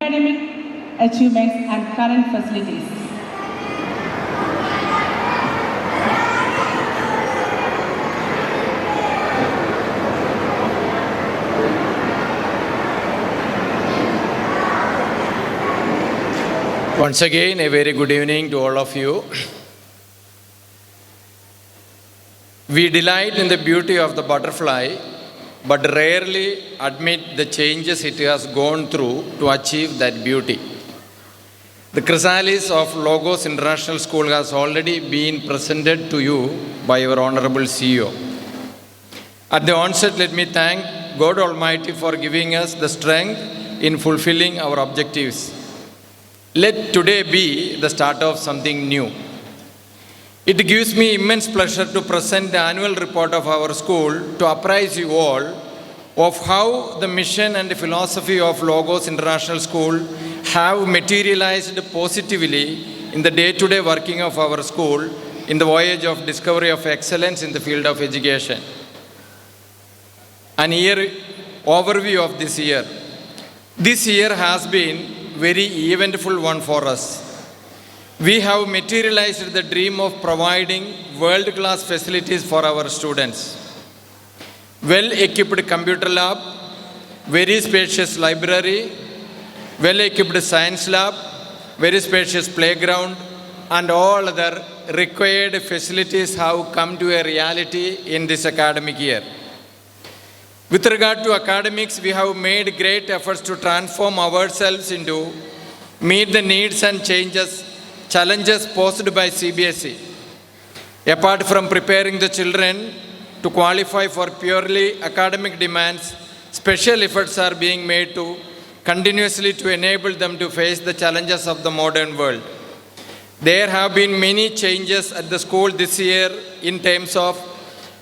academic achievements and current facilities. Once again, a very good evening to all of you. We delight in the beauty of the butterfly, but rarely admit the changes it has gone through to achieve that beauty. The chrysalis of Logos International School has already been presented to you by our Honorable CEO. At the onset, let me thank God Almighty for giving us the strength in fulfilling our objectives. Let today be the start of something new. It gives me immense pleasure to present the annual report of our school to apprise you all of how the mission and the philosophy of Logos International School have materialized positively in the day-to-day working of our school in the voyage of discovery of excellence in the field of education. An year overview of this year. This year has been very eventful one for us. We have materialized the dream of providing world-class facilities for our students. Well-equipped computer lab, very spacious library, well-equipped science lab, very spacious playground, and all other required facilities have come to a reality in this academic year. With regard to academics, we have made great efforts to transform ourselves into meet the needs and challenges posed by CBSE. Apart from preparing the children to qualify for purely academic demands, special efforts are being made to continuously to enable them to face the challenges of the modern world. There have been many changes at the school this year in terms of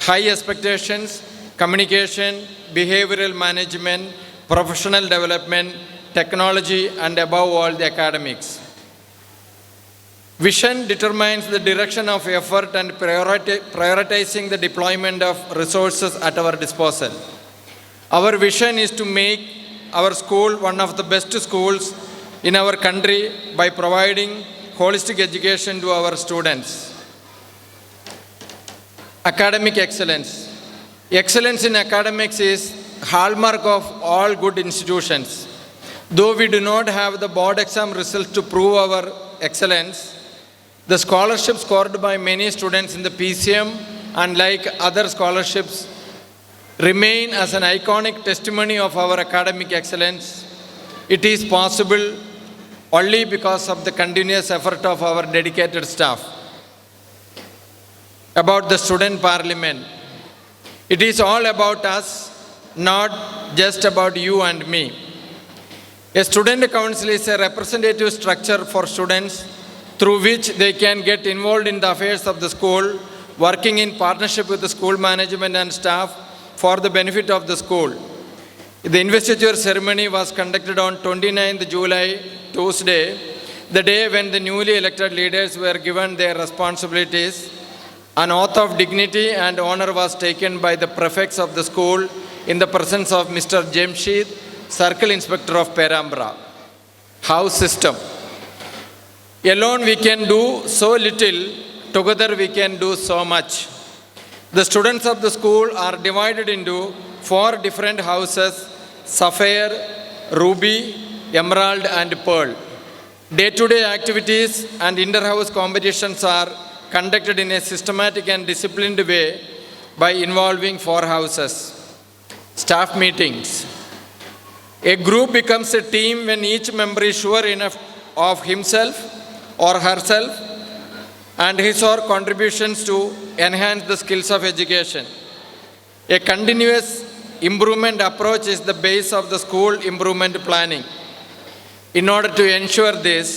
high expectations, communication, behavioral management, professional development, technology, and above all, the academics. Vision determines the direction of effort and prioritizing the deployment of resources at our disposal. Our vision is to make our school one of the best schools in our country by providing holistic education to our students. Academic excellence. Excellence in academics is hallmark of all good institutions. Though we do not have the board exam results to prove our excellence, the scholarships scored by many students in the PCM and like other scholarships remain as an iconic testimony of our academic excellence. It is possible only because of the continuous effort of our dedicated staff. About the student parliament. It is all about us, not just about you and me. A student council is a representative structure for students through which they can get involved in the affairs of the school, working in partnership with the school management and staff for the benefit of the school. The investiture ceremony was conducted on 29th July, Tuesday, the day when the newly elected leaders were given their responsibilities. An oath of dignity and honor was taken by the prefects of the school in the presence of Mr. Jamshed, Circle Inspector of Perambra. House system. Alone we can do so little, together we can do so much. The students of the school are divided into 4 different houses: Sapphire, Ruby, Emerald, and Pearl. Day-to-day activities and inter-house competitions are conducted in a systematic and disciplined way by involving 4 houses. Staff meetings. A group becomes a team when each member is sure enough of himself or herself and his or contributions to enhance the skills of education. A continuous improvement approach is the base of the school improvement planning. In order to ensure this,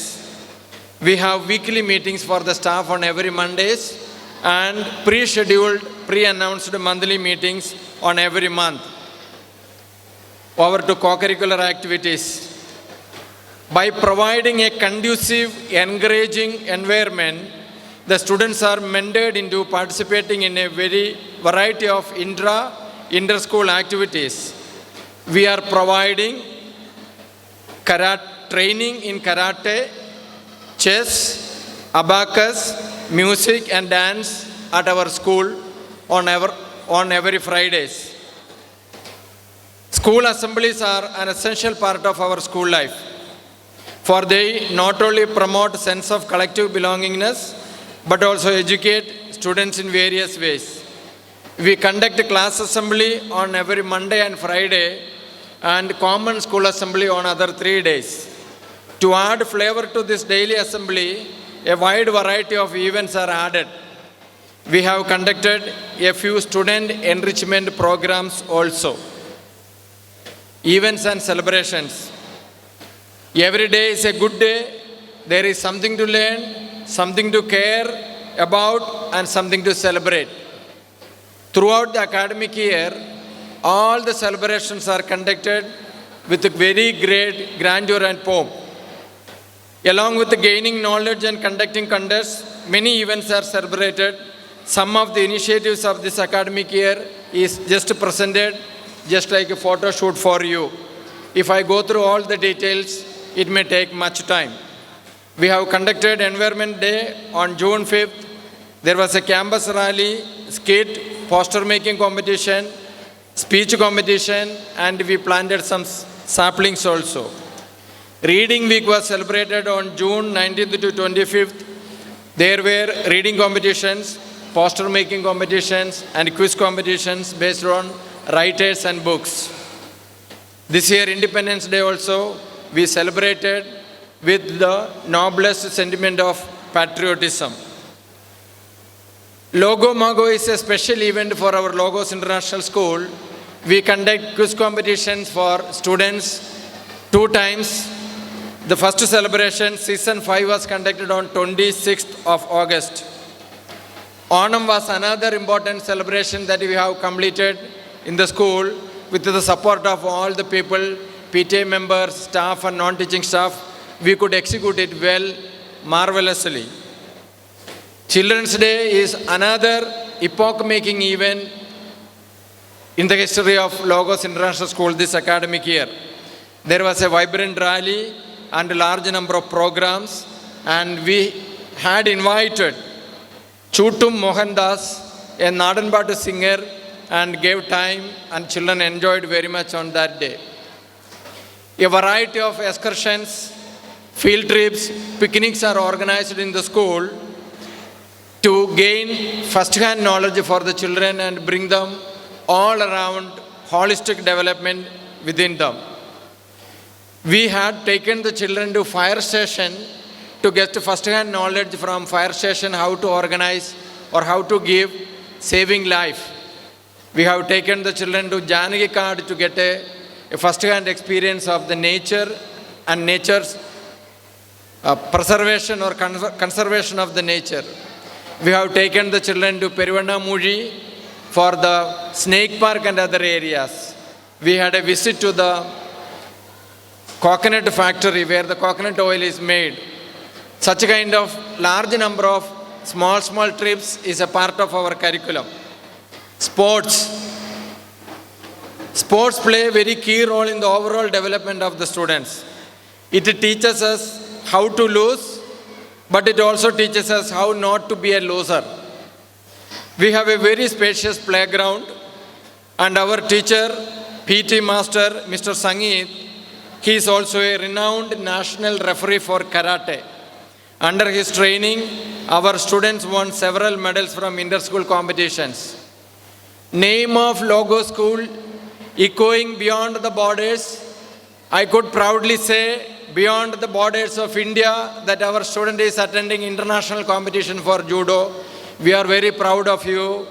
we have weekly meetings for the staff on every Mondays and pre-announced monthly meetings on every month. Over to co-curricular activities. By providing a conducive, encouraging environment, the students are mentored into participating in a very variety of inter-school activities. We are providing karate, training in karate, chess, abacus, music and dance at our school on every Fridays. School assemblies are an essential part of our school life, for they not only promote sense of collective belongingness but also educate students in various ways. We conduct class assembly on every Monday and Friday and common school assembly on other 3 days. To add flavor to this daily assembly, a wide variety of events are added. We have conducted a few student enrichment programs also. Events and celebrations. Every day is a good day. There is something to learn, something to care about, and something to celebrate. Throughout the academic year, all the celebrations are conducted with very great grandeur and pomp. Along with gaining knowledge and conducting contests, many events are celebrated. Some of the initiatives of this academic year is just presented, just like a photo shoot for you. If I go through all the details, it may take much time. We have conducted Environment Day on June 5th. There was a campus rally, skit, poster making competition, speech competition, and we planted some saplings also. Reading Week was celebrated on June 19th to 25th. There were reading competitions, poster making competitions, and quiz competitions based on writers and books. This year, Independence Day also, we celebrated with the noblest sentiment of patriotism. Logo Mago is a special event for our Logos International School. We conduct quiz competitions for students 2 times. The first celebration, season 5, was conducted on 26th of August. Onam was another important celebration that we have completed in the school with the support of all the people, PTA members, staff and non-teaching staff. We could execute it well, marvelously. Children's Day is another epoch-making event in the history of Logos International School this academic year. There was a vibrant rally and a large number of programs, and we had invited Chutum Mohandas, a Nadanpattu singer, and gave time, and children enjoyed very much on that day. A variety of excursions, field trips, picnics are organized in the school to gain first-hand knowledge for the children and bring them all around holistic development within them. We had taken the children to fire station to get first-hand knowledge from fire station, how to organize or how to give saving life. We have taken the children to Janagi Card to get a first-hand experience of the nature and nature's preservation or conservation of the nature. We have taken the children to Perivannamuzhi for the snake park and other areas. We had a visit to the coconut factory where the coconut oil is made. Such a kind of large number of small trips is a part of our curriculum. Sports play a very key role in the overall development of the students. It teaches us how to lose, but it also teaches us how not to be a loser. We have a very spacious playground, and our teacher, PT Master, Mr. Sangeet, he is also a renowned national referee for karate. Under his training, our students won several medals from inter-school competitions. Name of Logo School, echoing beyond the borders. I could proudly say beyond the borders of India that our student is attending international competition for judo. We are very proud of you.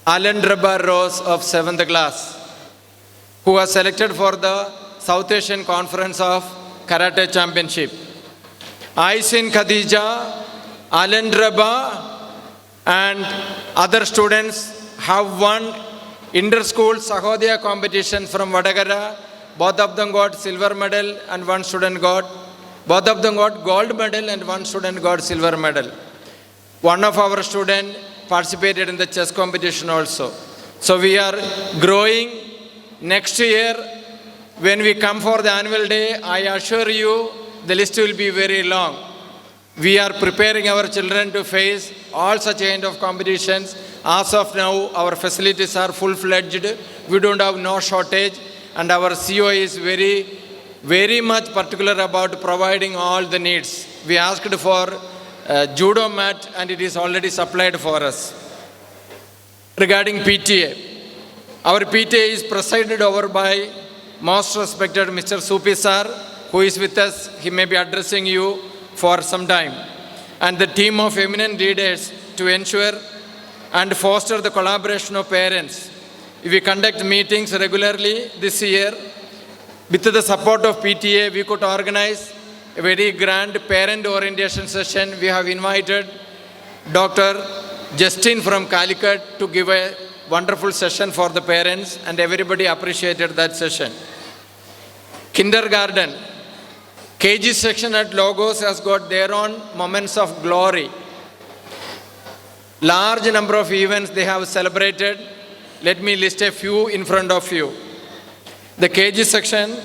Alendreba Rose of 7th class, who was selected for the South Asian Conference of Karate Championship. Aisin Khadija, Alendreba, and other students have won inter-school Sahodaya competition from Vadagara. Both of them got silver medal and one student got, both of them got gold medal and one student got silver medal. One of our students participated in the chess competition also. So we are growing. Next year, When we come for the annual day, I assure you the list will be very long. We are preparing our children to face all such kind of competitions. As of now, our facilities are full-fledged. We don't have no shortage, and our CEO is very much particular about providing all the needs. We asked for judo mat, and it is already supplied for us. Regarding PTA, our PTA is presided over by most respected Mr. Supi sir, who is with us. He may be addressing you for some time, and the team of eminent leaders to ensure and foster the collaboration of parents. We conduct meetings regularly this year. With the support of PTA, we could organize a very grand parent orientation session. We have invited Dr. Justin from Calicut to give a wonderful session for the parents, and everybody appreciated that session. Kindergarten, KG section at Logos has got their own moments of glory. Large number of events they have celebrated. Let me list a few in front of you. The KG section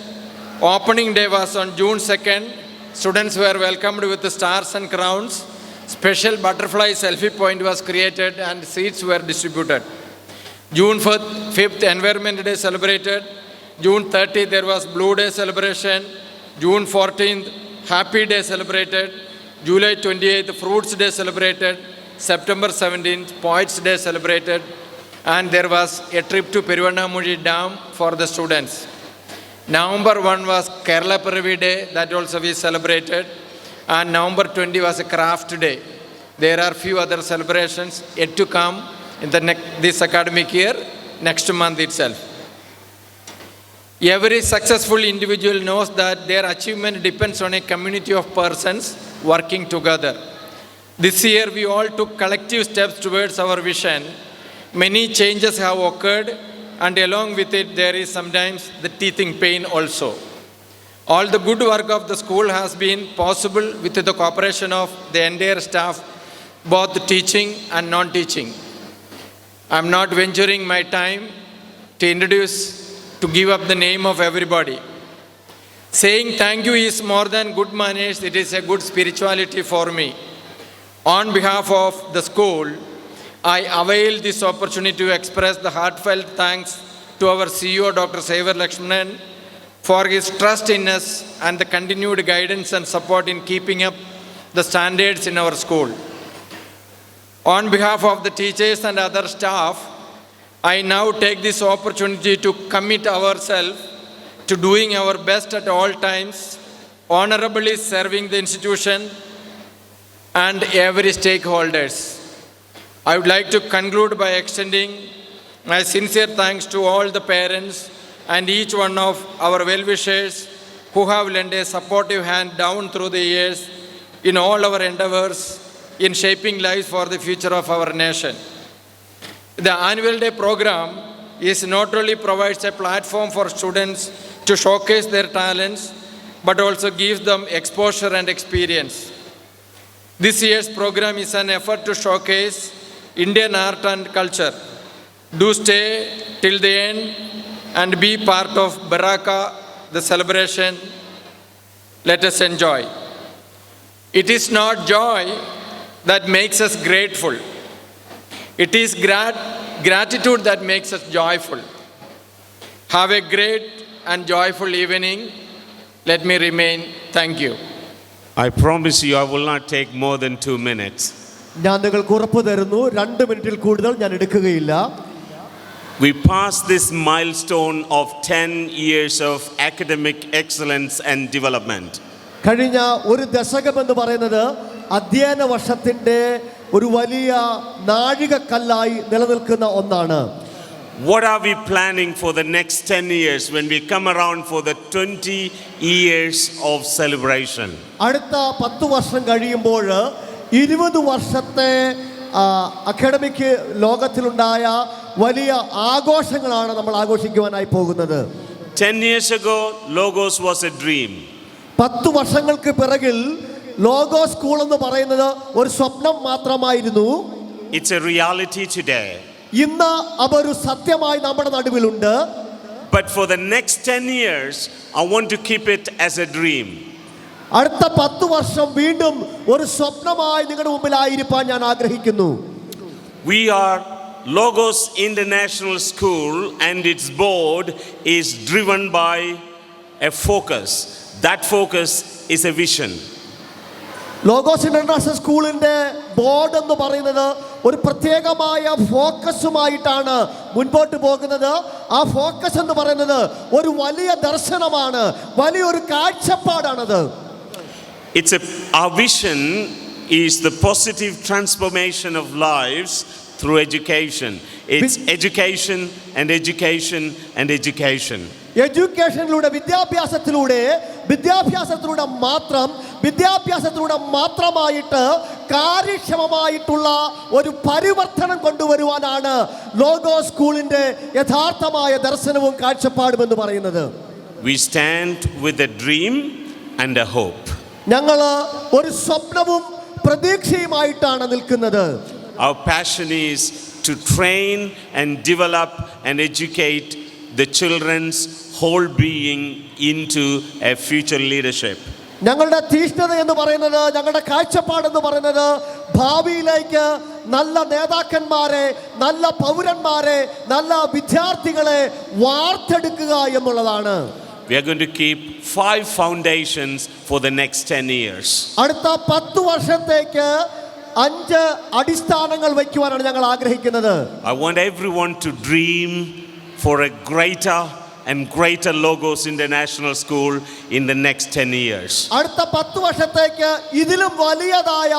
opening day was on June 2nd. Students were welcomed with the stars and crowns. Special butterfly selfie point was created and seats were distributed. June 5th, Environment Day celebrated. June 30th, there was Blue Day celebration. June 14th, Happy Day celebrated. July 28th, Fruits Day celebrated. September 17th, Poets Day celebrated. And there was a trip to Peruvannamuzi Dam for the students. November 1 was Kerala Piravi Day, that also we celebrated. And November 20 was a Craft Day. There are few other celebrations yet to come in this academic year, next month itself. Every successful individual knows that their achievement depends on a community of persons working together. This year we all took collective steps towards our vision. Many changes have occurred, and along with it there is sometimes the teething pain also. All the good work of the school has been possible with the cooperation of the entire staff, both teaching and non-teaching. I am not venturing my time to give up the name of everybody. Saying thank you is more than good manners, it is a good spirituality for me. On behalf of the school, I avail this opportunity to express the heartfelt thanks to our CEO, Dr. Saver Lakshmanan, for his trust in us and the continued guidance and support in keeping up the standards in our school. On behalf of the teachers and other staff, I now take this opportunity to commit ourselves to doing our best at all times, honorably serving the institution and every stakeholders. I would like to conclude by extending my sincere thanks to all the parents and each one of our well-wishers who have lent a supportive hand down through the years in all our endeavors in shaping lives for the future of our nation. The annual day program not only provides a platform for students to showcase their talents, but also gives them exposure and experience. This year's program is an effort to showcase Indian art and culture. Do stay till the end and be part of Baraka, the celebration. Let us enjoy. It is not joy that makes us grateful. It is gratitude that makes us joyful. Have a great and joyful evening. Let me remain. Thank you. I promise you I will not take more than 2 minutes. ഞാൻ നിങ്ങൾക്ക് ഉറപ്പ് തരുന്നു 2 മിനിറ്റിൽ കൂടുതൽ ഞാൻ എടുക്കുകയില്ല. We passed this milestone of 10 years of academic excellence and development. കഴിഞ്ഞ ഒരു ദശകം എന്ന് പറയുന്നത് അധ്യയന വർഷത്തിന്റെ ഒരു വലിയ നാഴികക്കല്ലായി നിലനിൽക്കുന്ന ഒന്നാണ്. What are we planning for the next 10 years when we come around for the 20 years of celebration? അടുത്ത 10 വർഷം കഴിയുമ്പോൾ 20 വർഷത്തെ അക്കാഡമിക് ലോകത്തിലുണ്ടായ വലിയ ആഘോഷങ്ങളാണ് നമ്മൾ ആഘോഷിക്കുവാനായി പോകുന്നത്. 10 years ago, Logos was a dream. 10 വർഷങ്ങൾക്ക് പിറകിൽ ലോഗോസ് സ്കൂൾ എന്ന് പറയുന്നത് ഒരു സ്വപ്നം മാത്രമായിരുന്നു. It's a reality today. ഇന്ന് അതൊരു സത്യമായി നമ്മുടെ നടുവിലുണ്ട്. But for the next 10 years, I want to keep it as a dream. അടുത്ത 10 വർഷം വീണ്ടും ഒരു സ്വപ്നമായി നിങ്ങളുടെ മുമ്പിലായിരിക്കാൻ ഞാൻ ആഗ്രഹിക്കുന്നു. We are Logos International School, and its board is driven by a focus. That focus is a vision. Logos international സ്കൂളിന്റെ board എന്ന് പറയുന്നത് ഒരു പ്രത്യേകമായ ഫോക്കസുമായിട്ടാണ് മുൻപോട്ട് പോകുന്നത്. ആ ഫോക്കസ് എന്ന് പറയുന്നത് ഒരു വലിയ ദർശനമാണ്, വലിയൊരു കാഴ്ചപ്പാടാണത്. Our vision is the positive transformation of lives through education. It's education and education and education. എഡ്യൂക്കേഷനിലൂടെ വിദ്യാഭ്യാസത്തിലൂടെ മാത്രമായിട്ട് കാര്യക്ഷമമായിട്ടുള്ള ഒരു പരിവർത്തനം കൊണ്ടുവരുവാനാണ് ലോഗോസ് സ്കൂളിന്റെ യഥാർത്ഥമായ ദർശനവും കാഴ്ചപ്പാടും എന്ന് പറയുന്നത്. We stand with a dream and a hope. ഞങ്ങൾ ഒരു സ്വപ്നവും പ്രതീക്ഷയുമായിട്ടാണ് നിൽക്കുന്നത്. Our passion is to train and develop and educate the children's whole being into a future leadership. ഞങ്ങളുടെ തീഷ്ണത എന്ന് പറയുന്നത്, ഞങ്ങളുടെ കാഴ്ചപ്പാടെന്ന് പറയുന്നത് ഭാവിയിലേക്ക് നല്ല നേതാക്കന്മാരെ, നല്ല പൗരന്മാരെ, നല്ല വിദ്യാർത്ഥികളെ വാർത്തെടുക്കുക എന്നുള്ളതാണ്. We are going to keep 5 foundations for the next 10 years. അടുത്ത 10 വർഷത്തേക്ക് 5 അടിസ്ഥാനങ്ങൾ വയ്ക്കുവാനാണ് ഞങ്ങൾ ആഗ്രഹിക്കുന്നത്. I want everyone to dream for a greater and greater Logos International School in the next 10 years. അടുത്ത 10 വർഷത്തേക്ക് ഇതിലും വലിയതായ,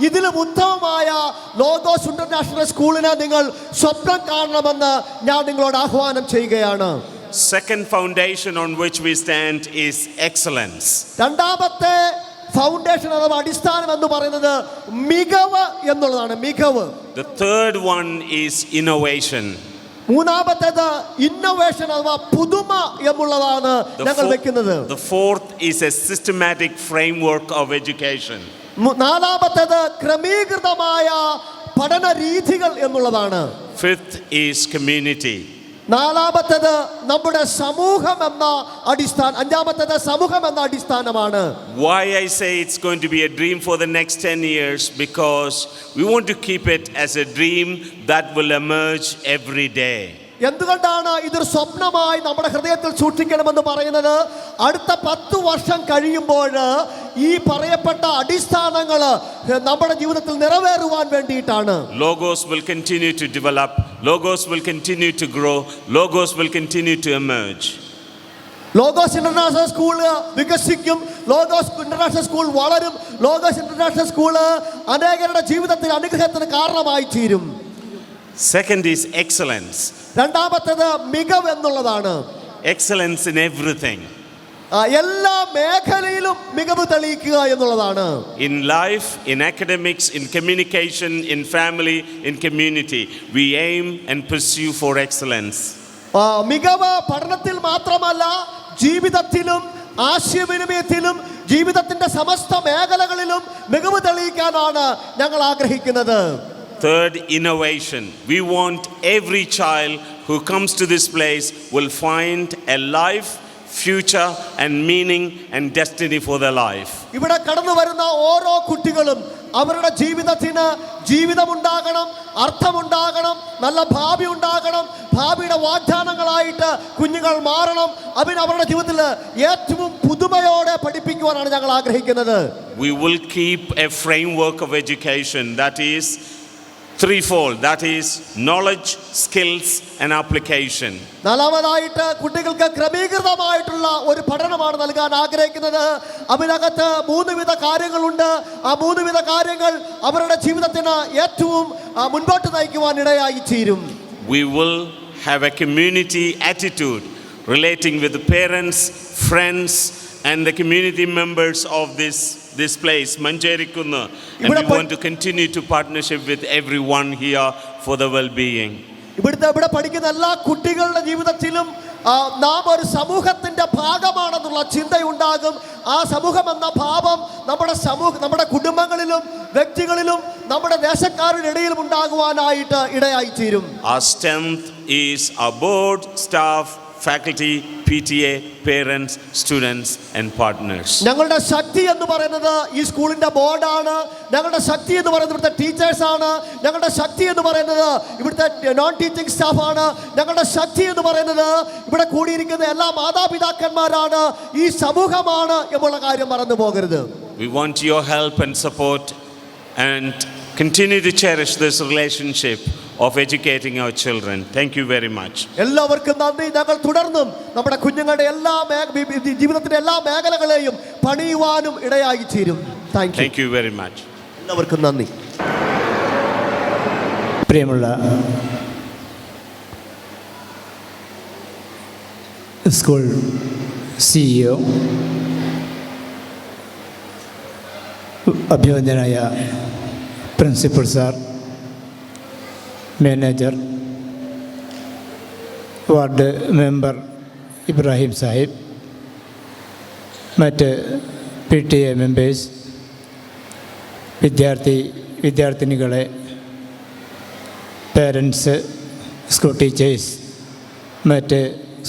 ഇതിലും ഉത്തമമായ ലോഗോസ് ഇന്റർനാഷണൽ സ്കൂളിനെ നിങ്ങൾ സ്വപ്നം കാണണമെന്ന് ഞാൻ നിങ്ങളോട് ആഹ്വാനം ചെയ്യുകയാണ്. Second foundation on which we stand is excellence. രണ്ടാമത്തെ ഫൗണ്ടേഷൻ അഥവാ അടിസ്ഥാനം എന്ന് പറയുന്നത് മികവ് എന്നുള്ളതാണ്. മികവ്. The third one is innovation. മൂന്നാമത്തേത് ഇന്നോവേഷൻ അഥവാ പുതുമ എന്നുള്ളതാണ് ഞങ്ങൾ വെക്കുന്നത്. The fourth is a systematic framework of education. നാലാമത്തേത് ക്രമീകൃതമായ പഠന രീതികൾ എന്നുള്ളതാണ്. Fifth is community. നാലാമത്തേത് നമ്മുടെ സമൂഹം എന്ന അടിസ്ഥാനം. അഞ്ചാമത്തേത് സമൂഹം എന്ന അടിസ്ഥാനമാണ്. Why I say it's going to be a dream for the next 10 years? Because we want to keep it as a dream that will emerge every day. എന്തുകൊണ്ടാണ് ഇതൊരു സ്വപ്നമായി നമ്മുടെ ഹൃദയത്തിൽ സൂക്ഷിക്കണമെന്ന് പറയുന്നത്? അടുത്ത 10 വർഷം കഴിയുമ്പോൾ ഈ പറയപ്പെട്ട അടിസ്ഥാനങ്ങൾ നമ്മുടെ ജീവിതത്തിൽ നിറവേറുവാൻ വേണ്ടിയിട്ടാണ്. Logos will continue to develop. Logos will continue to grow. Logos will continue to emerge. Logos international school വികസിക്കും. ലോഗോസ് ഇന്റർനാഷണൽ സ്കൂൾ വളരും. ലോഗോസ് ഇന്റർനാഷണൽ സ്കൂൾ അനേകരുടെ ജീവിതത്തിൽ അനുഗ്രഹത്തിന് കാരണമായി തീരും. Second is excellence. രണ്ടാമത്തേത് മികവ് എന്നുള്ളതാണ്. Excellence in everything. എല്ലാ മേഖലയിലും മികവ് തെളിയിക്കുക എന്നുള്ളതാണ്. In life, in academics, in communication, in family, in community, we aim and pursue for excellence. മികവ് പഠനത്തിൽ മാത്രമല്ല, ജീവിതത്തിലും ആശയവിനിമയത്തിലും ജീവിതത്തിന്റെ സമസ്ത മേഖലകളിലും മികവ് തെളിയിക്കാനാണ് ഞങ്ങൾ ആഗ്രഹിക്കുന്നത്. Third, innovation. We want every child who comes to this place will find a life, future and meaning and destiny for their life. ഇവിടെ കടന്നു വരുന്ന ഓരോ കുട്ടികളും അവരുടെ ജീവിതത്തിന് ജീവിതമുണ്ടാകണം, അർത്ഥമുണ്ടാകണം, നല്ല ഭാവി ഉണ്ടാകണം, ഭാവിയുടെ വാഗ്ദാനങ്ങളായിട്ട് കുഞ്ഞുങ്ങൾ മാറണം. അതിന് അവരുടെ ജീവിതത്തിൽ ഏറ്റവും പുതുമയോടെ പഠിപ്പിക്കുവാനാണ് ഞങ്ങൾ ആഗ്രഹിക്കുന്നത്. We will keep a framework of education that is threefold. That is knowledge, skills and application. നാലാമതായിട്ട് കുട്ടികൾക്ക് ക്രമീകൃതമായിട്ടുള്ള ഒരു പഠനമാണ് നൽകാൻ ആഗ്രഹിക്കുന്നത്. അതിനകത്ത് 3 വിധ കാര്യങ്ങളുണ്ട്. ആ 3 വിധ കാര്യങ്ങൾ അവരുടെ ജീവിതത്തിന് ഏറ്റവും മുൻപോട്ട് നയിക്കുവാൻ ഇടയായി തീരും. We will have a community attitude relating with the parents, friends and the community members of this place, Manjerikunna, and we want to continue to partnership with everyone here for the well-being. ഇവിടെ പഠിക്കുന്ന എല്ലാ കുട്ടികളുടെ ജീവിതത്തിലും നാം ഒരു സമൂഹത്തിന്റെ ഭാഗമാണെന്നുള്ള ചിന്തയുണ്ടാകും. ആ സമൂഹം എന്ന ഭാവം നമ്മുടെ കുടുംബങ്ങളിലും വ്യക്തികളിലും നമ്മുടെ ദേശക്കാരുടെ ഇടയിലും ഉണ്ടാകുവാനായിട്ട് ഇടയായി തീരും. Our strength is our board, staff, faculty, PTA, parents, students and partners. ഞങ്ങളുടെ ശക്തി എന്ന് പറയുന്നത് ഈ സ്കൂളിന്റെ ബോർഡാണ്. ഞങ്ങളുടെ ശക്തി എന്ന് പറയുന്നത് ഇവിടുത്തെ ടീച്ചേഴ്സ് ആണ്. ഞങ്ങളുടെ ശക്തി എന്ന് പറയുന്നത് ഇവിടുത്തെ നോൺ ടീച്ചിങ് സ്റ്റാഫ് ആണ്. ഞങ്ങളുടെ ശക്തി എന്ന് പറയുന്നത് ഇവിടെ കൂടിയിരിക്കുന്ന എല്ലാ മാതാപിതാക്കന്മാരാണ്, ഈ സമൂഹമാണ് എന്നുള്ള കാര്യം മറന്നു പോകരുത്. We want your help and support and continue to cherish this relationship of educating our children. Thank you very much. എല്ലാവർക്കും നന്ദി. ഞങ്ങൾ തുടർന്നും നമ്മുടെ കുഞ്ഞുങ്ങളുടെ എല്ലാ ജീവിതത്തിന്റെ എല്ലാ മേഖലകളെയും പണിയുവാനും ഇടയായി തീരും. Thank you very much. എല്ലാവർക്കും നന്ദി. പ്രിയമുള്ള സ്കൂൾ CEO, അഭിവന്ദനായ principal sir, manager, ward member Ibrahim Sahib, മറ്റ് PTA മെമ്പേഴ്സ്, വിദ്യാർത്ഥിനികളെ, പേരൻസ്, സ്കൂൾ ടീച്ചേഴ്സ്, മറ്റ്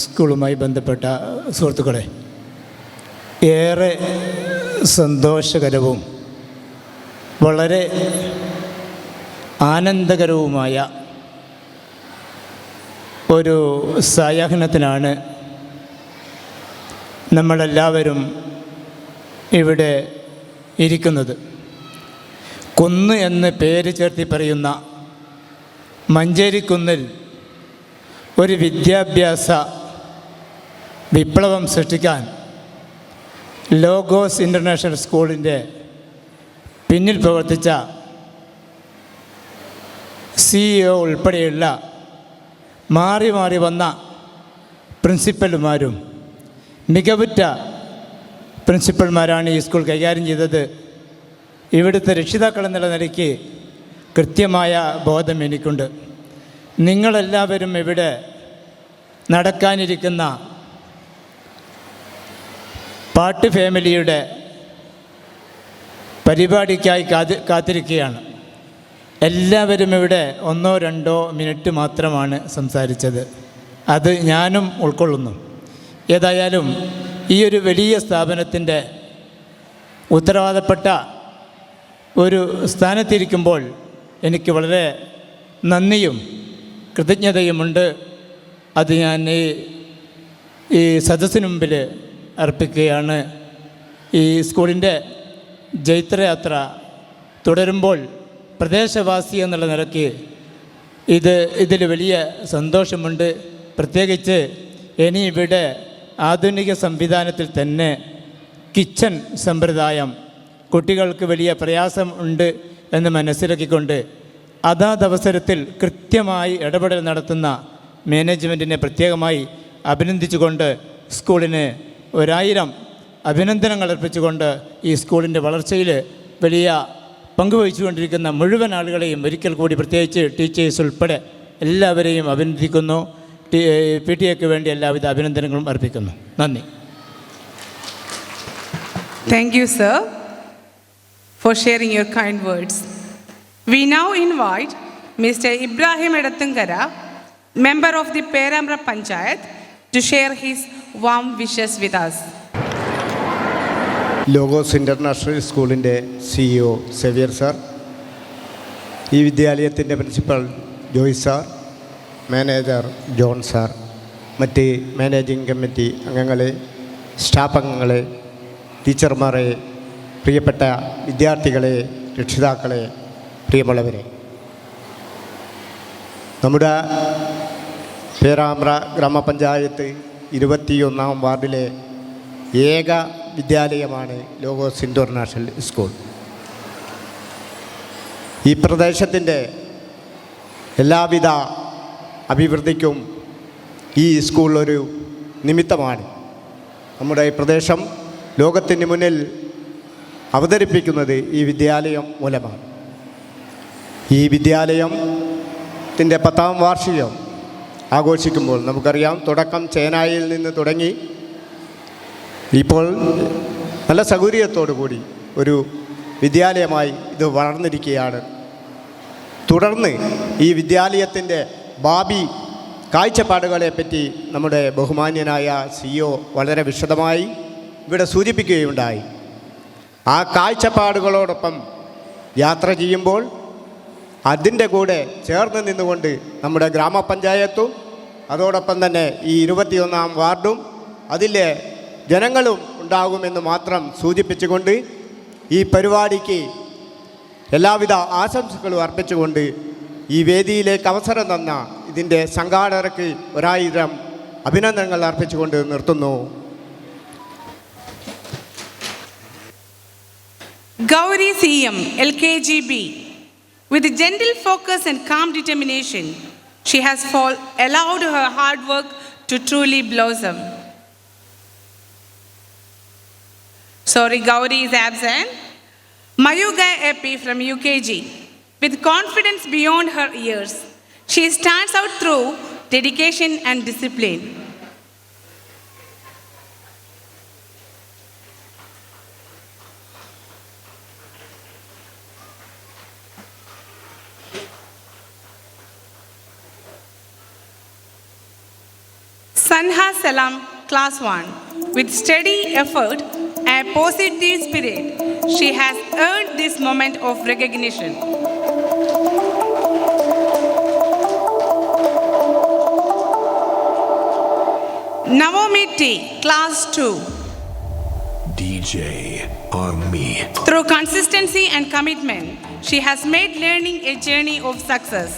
സ്കൂളുമായി ബന്ധപ്പെട്ട സുഹൃത്തുക്കളെ, ഏറെ സന്തോഷകരവും വളരെ ആനന്ദകരവുമായ ഒരു സായാഹ്നത്തിനാണ് നമ്മളെല്ലാവരും ഇവിടെ ഇരിക്കുന്നത്. കുന്ന് എന്ന് പേര് ചേർത്തി പറയുന്ന മഞ്ചേരിക്കുന്നിൽ ഒരു വിദ്യാഭ്യാസ വിപ്ലവം സൃഷ്ടിക്കാൻ ലോഗോസ് ഇൻ്റർനാഷണൽ സ്കൂളിൻ്റെ പിന്നിൽ പ്രവർത്തിച്ച CEO ഉൾപ്പെടെയുള്ള മാറി മാറി വന്ന പ്രിൻസിപ്പൽമാരും മികവുറ്റ പ്രിൻസിപ്പൽമാരാണ് ഈ സ്കൂൾ കൈകാര്യം ചെയ്തത്. ഇവിടുത്തെ രക്ഷിതാക്കൾ എന്നുള്ള നിലയ്ക്ക് കൃത്യമായ ബോധം എനിക്കുണ്ട്. നിങ്ങളെല്ലാവരും ഇവിടെ നടക്കാനിരിക്കുന്ന പാട്ട് ഫാമിലിയുടെ പരിപാടിക്കായി കാത്തിരിക്കുകയാണ്. എല്ലാവരും ഇവിടെ 1-2 മിനിറ്റ് മാത്രമാണ് സംസാരിച്ചത്. അത് ഞാനും ഉൾക്കൊള്ളുന്നു. ഏതായാലും ഈ ഒരു വലിയ സ്ഥാപനത്തിൻ്റെ ഉത്തരവാദപ്പെട്ട ഒരു സ്ഥാനത്തിരിക്കുമ്പോൾ എനിക്ക് വളരെ നന്ദിയും കൃതജ്ഞതയുമുണ്ട്. അത് ഞാൻ ഈ സദസ്സിന് മുമ്പിൽ അർപ്പിക്കുകയാണ്. ഈ സ്കൂളിൻ്റെ ജൈത്രയാത്ര തുടരുമ്പോൾ പ്രദേശവാസി എന്നുള്ള നിലയ്ക്ക് ഇതിൽ വലിയ സന്തോഷമുണ്ട്. പ്രത്യേകിച്ച് ഇനി ഇവിടെ ആധുനിക സംവിധാനത്തിൽ തന്നെ കിച്ചൺ സമ്പ്രദായം കുട്ടികൾക്ക് വലിയ പ്രയാസം ഉണ്ട് എന്ന് മനസ്സിലാക്കിക്കൊണ്ട് അതാതവസരത്തിൽ കൃത്യമായി ഇടപെടൽ നടത്തുന്ന മാനേജ്മെൻറ്റിനെ പ്രത്യേകമായി അഭിനന്ദിച്ചുകൊണ്ട് സ്കൂളിന് 1000 അഭിനന്ദനങ്ങൾ അർപ്പിച്ചുകൊണ്ട് ഈ സ്കൂളിൻ്റെ വളർച്ചയിൽ വലിയ പങ്കുവഹിച്ചുകൊണ്ടിരിക്കുന്ന മുഴുവൻ ആളുകളെയും ഒരിക്കൽ കൂടി പ്രത്യേകിച്ച് ടീച്ചേഴ്സ് ഉൾപ്പെടെ എല്ലാവരെയും അഭിനന്ദിക്കുന്നു. PTA വേണ്ടി എല്ലാവിധ അഭിനന്ദനങ്ങളും അർപ്പിക്കുന്നു. നന്ദി. Thank you, sir, for sharing your kind words. We now invite Mr. Ibrahim Edathungara, member of the Peramra Panchayat, to share his warm wishes with us. Logos international സ്കൂളിൻ്റെ CEO സേവ്യർ സാർ, ഈ വിദ്യാലയത്തിൻ്റെ principal Joy sir, manager John sir, മറ്റ് managing committee അംഗങ്ങളെ, staff അംഗങ്ങളെ, ടീച്ചർമാരെ, പ്രിയപ്പെട്ട വിദ്യാർത്ഥികളെ, രക്ഷിതാക്കളെ, പ്രിയമുള്ളവരെ, നമ്മുടെ പേരാമ്പ്ര ഗ്രാമപഞ്ചായത്ത് 21-ാം വാർഡിലെ ഏക വിദ്യാലയമാണ് ലോഗോസ് ഇൻ്റർനാഷണൽ സ്കൂൾ. ഈ പ്രദേശത്തിൻ്റെ എല്ലാവിധ അഭിവൃദ്ധിക്കും ഈ സ്കൂൾ ഒരു നിമിത്തമാണ്. നമ്മുടെ ഈ പ്രദേശം ലോകത്തിന് മുന്നിൽ അവതരിപ്പിക്കുന്നത് ഈ വിദ്യാലയം മൂലമാണ്. ഈ വിദ്യാലയത്തിൻ്റെ 10ാം വാർഷികം ആഘോഷിക്കുമ്പോൾ നമുക്കറിയാം, തുടക്കം ചേനായിൽ നിന്ന് തുടങ്ങി ഇപ്പോൾ നല്ല സൗകര്യത്തോടു കൂടി ഒരു വിദ്യാലയമായി ഇത് വളർന്നിരിക്കുകയാണ്. തുടർന്ന് ഈ വിദ്യാലയത്തിൻ്റെ ഭാവി കാഴ്ചപ്പാടുകളെപ്പറ്റി നമ്മുടെ ബഹുമാന്യനായ CEO വളരെ വിശദമായി ഇവിടെ സൂചിപ്പിക്കുകയുണ്ടായി. ആ കാഴ്ചപ്പാടുകളോടൊപ്പം യാത്ര ചെയ്യുമ്പോൾ അതിൻ്റെ കൂടെ ചേർന്ന് നിന്നുകൊണ്ട് നമ്മുടെ ഗ്രാമപഞ്ചായത്തും അതോടൊപ്പം തന്നെ ഈ 21-ാം വാർഡും അതിലെ ജനങ്ങളും ഉണ്ടാകുമെന്ന് മാത്രം സൂചിപ്പിച്ചുകൊണ്ട് ഈ പരിപാടിക്ക് എല്ലാവിധ ആശംസകളും അർപ്പിച്ചുകൊണ്ട് ഈ വേദിയിലേക്ക് അവസരം തന്ന ഇതിൻ്റെ സംഘാടകർക്ക് 1000 അഭിനന്ദനങ്ങൾ അർപ്പിച്ചുകൊണ്ട് നിർത്തുന്നു. Gauri CM, LKGB. With gentle focus and calm determination, she has allowed her hard work to truly blossom. Sorry, Gauri is absent. Mayuga Epi from UKG. With confidence beyond her years, she stands out through dedication and discipline. Sanha Salam, Class 1. With steady effort and positive spirit, she has earned this moment of recognition. Naomi T, Class 2. DJ Army. Through consistency and commitment, she has made learning a journey of success.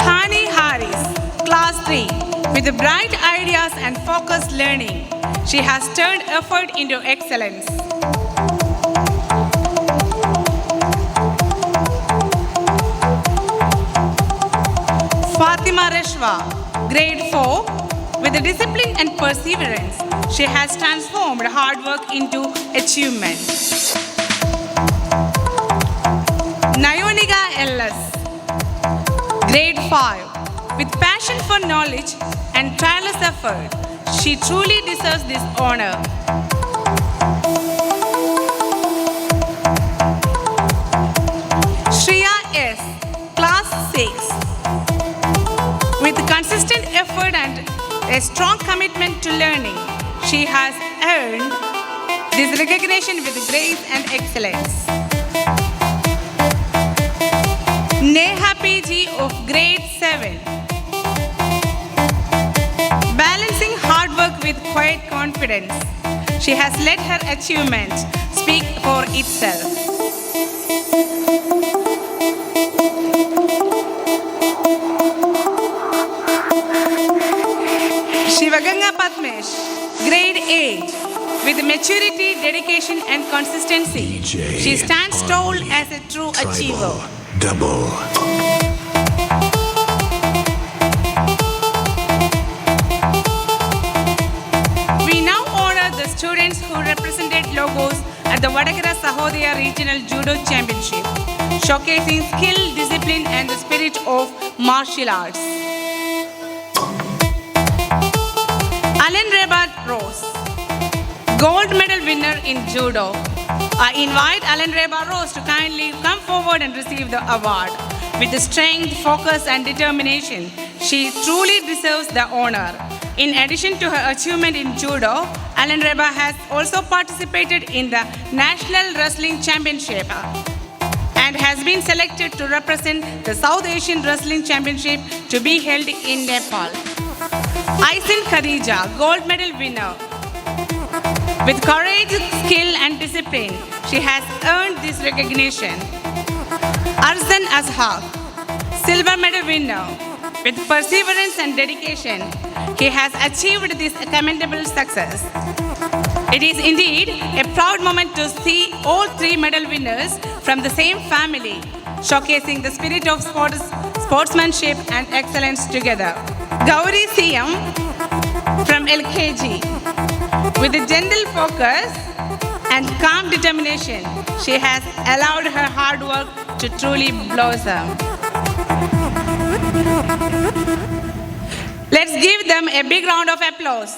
Hani Haris, Class 3. With bright ideas and focused learning, she has turned effort into excellence. Fatima Reshwa, Grade 4. With discipline and perseverance, she has transformed hard work into achievement. Nayoniga LS, Grade 5. With passion for knowledge and tireless effort, she truly deserves this honor. Shreya S, Class 6. With consistent effort and a strong commitment to learning, she has earned this recognition with grace and excellence. Neha PG of Grade 7. Balancing hard work with quiet confidence, she has let her achievements speak for itself. Shivaganga Padmesh, Grade 8. With maturity, dedication and consistency, DJ she stands tall as a true achiever. Double. We now honor the students who represented logos at the Vadagara Sahodaya Regional Judo Championship, showcasing skill, discipline and the spirit of martial arts. Alan Rebat Rose, gold medal winner in judo. I invite Alan Rebat Rose to kindly come forward and receive the award. With the strength, focus and determination, she truly deserves the honor. In addition to her achievement in judo, Alan Reba has also participated in the National Wrestling Championship and has been selected to represent the South Asian Wrestling Championship to be held in Nepal. Aisin Khadija, gold medal winner. With courage, skill and discipline, she has earned this recognition. Arzan Azhar, silver medal winner. With perseverance and dedication, he has achieved this commendable success. It is indeed a proud moment to see all 3 medal winners from the same family, showcasing the spirit of sportsmanship and excellence together. Gauri CM from LKG. With a gentle focus and calm determination, she has allowed her hard work to truly blossom. Let's give them a big round of applause.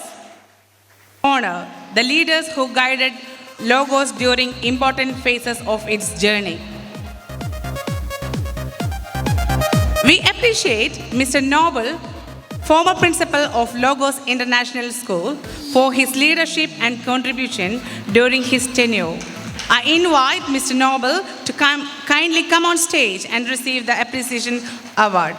Honor the leaders who guided Logos during important phases of its journey. We appreciate Mr. Noble, former principal of Logos International School, for his leadership and contribution during his tenure. I invite Mr. Noble to kindly come on stage and receive the Appreciation Award.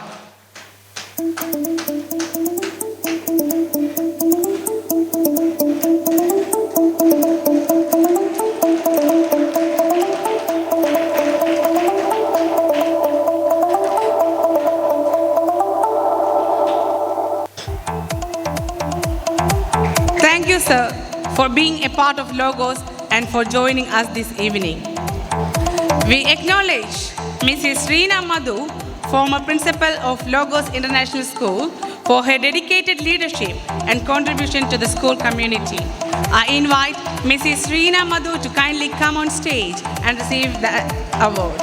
Thank you, sir, for being a part of Logos and for joining us this evening. We acknowledge Mrs. Reena Madhu, former principal of Logos International School, for her dedicated leadership and contribution to the school community. I invite Mrs. Reena Madhu to kindly come on stage and receive the award.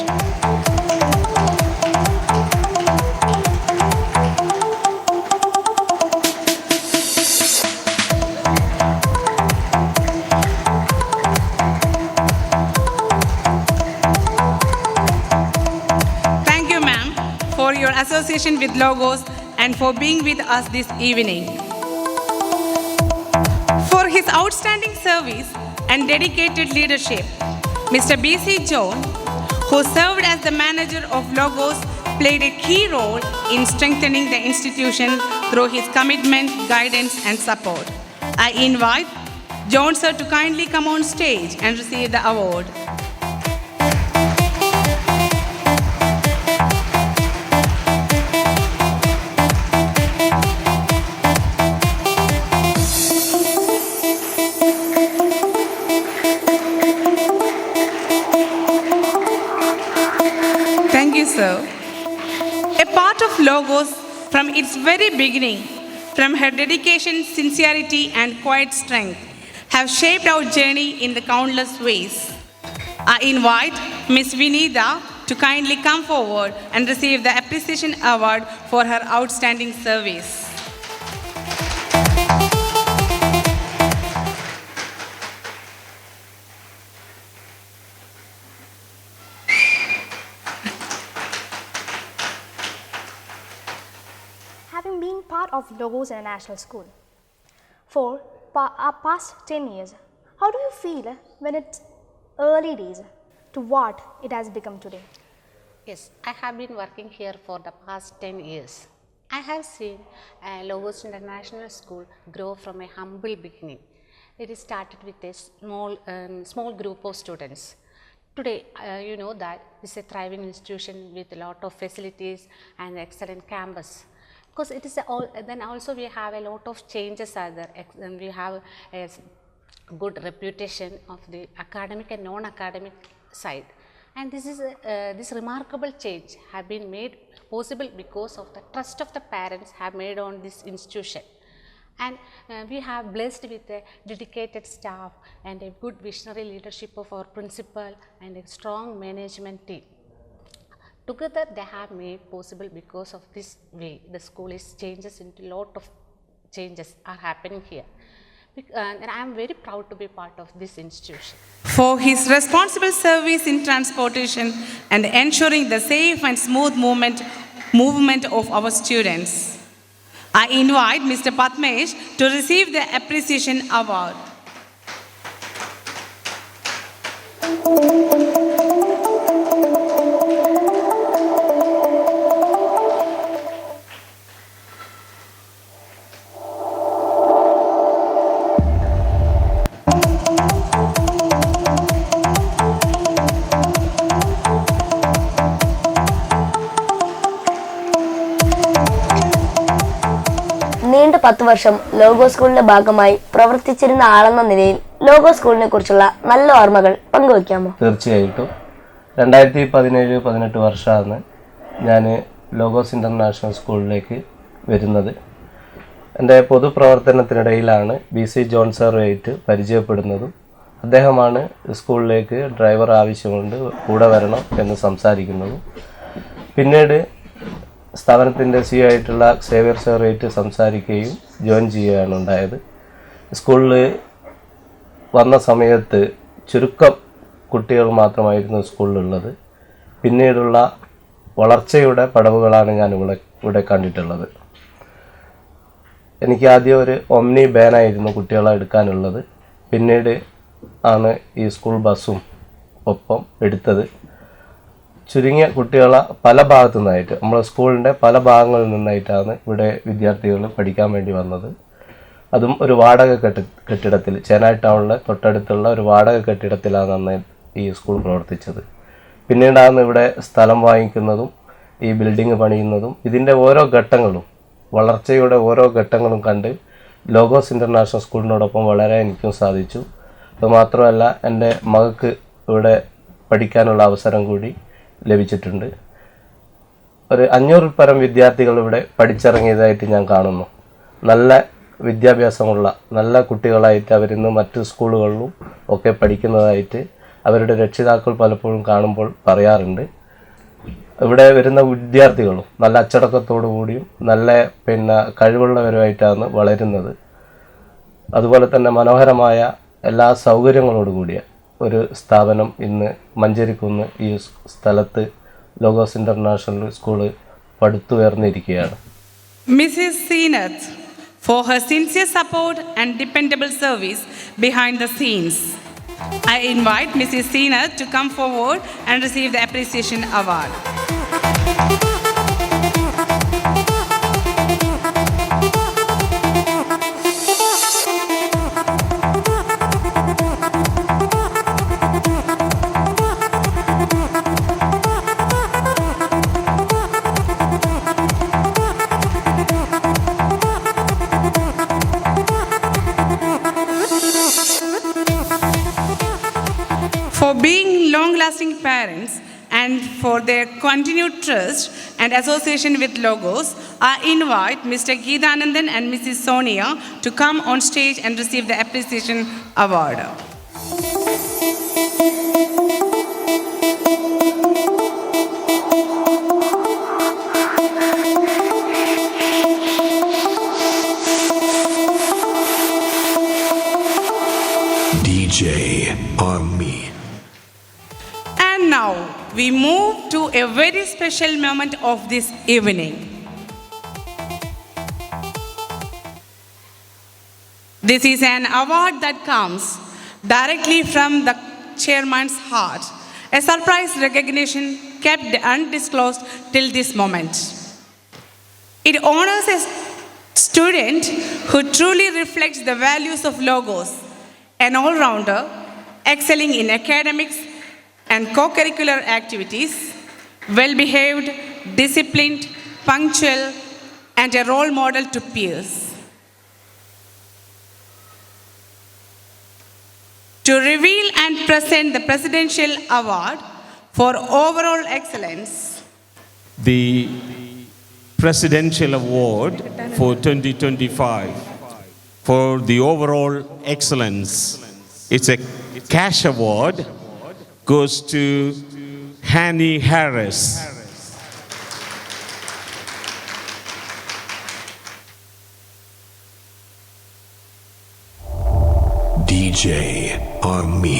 Association with Logos and for being with us this evening. For his outstanding service and dedicated leadership, Mr. B.C. John, who served as the manager of Logos, played a key role in strengthening the institution through his commitment, guidance, and support. I invite John sir to kindly come on stage and receive the award. Sir, a part of Logos from its very beginning, from her dedication, sincerity, and quiet strength, have shaped our journey in the countless ways. I invite Ms. Vinitha to kindly come forward and receive the Appreciation Award for her outstanding service. Having been part of Logos International School for our past 10 years, how do you feel when it's early days to what it has become today? Yes, I have been working here for the past 10 years. I have seen Logos International School grow from a humble beginning. It started with a small group of students. Today, you know that it's a thriving institution with a lot of facilities and excellent campus. Because it is then also we have a lot of changes are there. We have a good reputation of the academic and non-academic side. And this remarkable change have been made possible because of the trust of the parents have made on this institution. And we have blessed with a dedicated staff and a good visionary leadership of our principal and a strong management team. Together they have made possible because of this way the school is changes into a lot of changes are happening here. And I am very proud to be part of this institution. For his responsible service in transportation and ensuring the safe and smooth movement of our students, I invite Mr. Patmesh to receive the Appreciation Award. നീണ്ട 10 വർഷം logo സ്കൂളിന്റെ ഭാഗമായി പ്രവർത്തിച്ചിരുന്ന ആളെന്ന നിലയിൽ logo സ്കൂളിനെ കുറിച്ചുള്ള നല്ല ഓർമ്മകൾ പങ്കുവയ്ക്കാമോ? തീർച്ചയായിട്ടും 2017-18 വർഷമാണ് ഞാൻ ലോഗോസ് ഇൻ്റർനാഷണൽ സ്കൂളിലേക്ക് വരുന്നത്. എൻ്റെ പൊതുപ്രവർത്തനത്തിനിടയിലാണ് BC ജോൺ സാറുമായിട്ട് പരിചയപ്പെടുന്നതും അദ്ദേഹമാണ് സ്കൂളിലേക്ക് ഡ്രൈവർ ആവശ്യമുണ്ട് കൂടെ വരണം എന്ന് സംസാരിക്കുന്നതും പിന്നീട് സ്ഥാപനത്തിൻ്റെ CEO ആയിട്ടുള്ള സേവ്യർ സാറുമായിട്ട് സംസാരിക്കുകയും ജോയിൻ ചെയ്യുകയാണ് ഉണ്ടായത്. സ്കൂളിൽ വന്ന സമയത്ത് ചുരുക്കം കുട്ടികൾ മാത്രമായിരുന്നു സ്കൂളിലുള്ളത്. പിന്നീടുള്ള വളർച്ചയുടെ പടവുകളാണ് ഞാൻ ഇവിടെ കണ്ടിട്ടുള്ളത്. എനിക്ക് ആദ്യം ഒരു ഒമ്നി ബാനായിരുന്നു കുട്ടികളെ എടുക്കാനുള്ളത്. പിന്നീട് ആണ് ഈ സ്കൂൾ ബസ്സും ഒപ്പം എടുത്തത്. ചുരുങ്ങിയ കുട്ടികളെ പല ഭാഗത്തു നിന്നായിട്ട്, നമ്മുടെ സ്കൂളിൻ്റെ പല ഭാഗങ്ങളിൽ നിന്നായിട്ടാണ് ഇവിടെ വിദ്യാർത്ഥികൾ പഠിക്കാൻ വേണ്ടി വന്നത്. അതും ഒരു വാടക കെട്ടിടത്തിൽ, ചെന്നൈ ടൗണിലെ തൊട്ടടുത്തുള്ള ഒരു വാടക കെട്ടിടത്തിലാണ് അന്ന് ഈ സ്കൂൾ പ്രവർത്തിച്ചത്. പിന്നീടാണ് ഇവിടെ സ്ഥലം വാങ്ങിക്കുന്നതും ഈ ബിൽഡിംഗ് പണിയുന്നതും. ഇതിൻ്റെ ഓരോ ഘട്ടങ്ങളും, വളർച്ചയുടെ ഓരോ ഘട്ടങ്ങളും കണ്ട് ലോഗോസ് ഇൻ്റർനാഷണൽ സ്കൂളിനോടൊപ്പം വളരെ എനിക്കും സാധിച്ചു. അതുമാത്രമല്ല എൻ്റെ മകൾക്ക് ഇവിടെ പഠിക്കാനുള്ള അവസരം കൂടി ലഭിച്ചിട്ടുണ്ട്. ഒരു 500 പരം വിദ്യാർത്ഥികൾ ഇവിടെ പഠിച്ചിറങ്ങിയതായിട്ട് ഞാൻ കാണുന്നു. നല്ല വിദ്യാഭ്യാസമുള്ള നല്ല കുട്ടികളായിട്ട് അവരിന്ന് മറ്റ് സ്കൂളുകളിലും ഒക്കെ പഠിക്കുന്നതായിട്ട് അവരുടെ രക്ഷിതാക്കൾ പലപ്പോഴും കാണുമ്പോൾ പറയാറുണ്ട്. ഇവിടെ വരുന്ന വിദ്യാർത്ഥികളും നല്ല അച്ചടക്കത്തോടു കൂടിയും നല്ല കഴിവുള്ളവരുമായിട്ടാണ് വളരുന്നത്. അതുപോലെ തന്നെ മനോഹരമായ എല്ലാ സൗകര്യങ്ങളോടുകൂടിയ ഒരു സ്ഥാപനം ഇന്ന് മഞ്ചേരിക്കുന്ന് ഈ സ്ഥലത്ത് ലോഗോസ് ഇൻ്റർനാഷണൽ സ്കൂള് പടുത്തുയർന്നിരിക്കുകയാണ്. Mrs. Seenath for her sincere support and dependable service behind the scenes. I invite Mrs. Seenath to come forward and receive the Appreciation Award. For being long-lasting parents and for their continued trust and association with Logos, I invite Mr. Geethanandan and Mrs. Sonia to come on stage and receive the Appreciation Award. DJ on me. And now we move to a very special moment of this evening. This is an award that comes directly from the chairman's heart, a surprise recognition kept undisclosed till this moment. It honors a student who truly reflects the values of Logos, an all-rounder, excelling in academics and co-curricular activities, well-behaved, disciplined, punctual, and a role model to peers. To reveal and present the Presidential Award for Overall Excellence, The Presidential Award for 2025 for the overall excellence. It's a cash award, goes to Hanny Harris. DJ on me.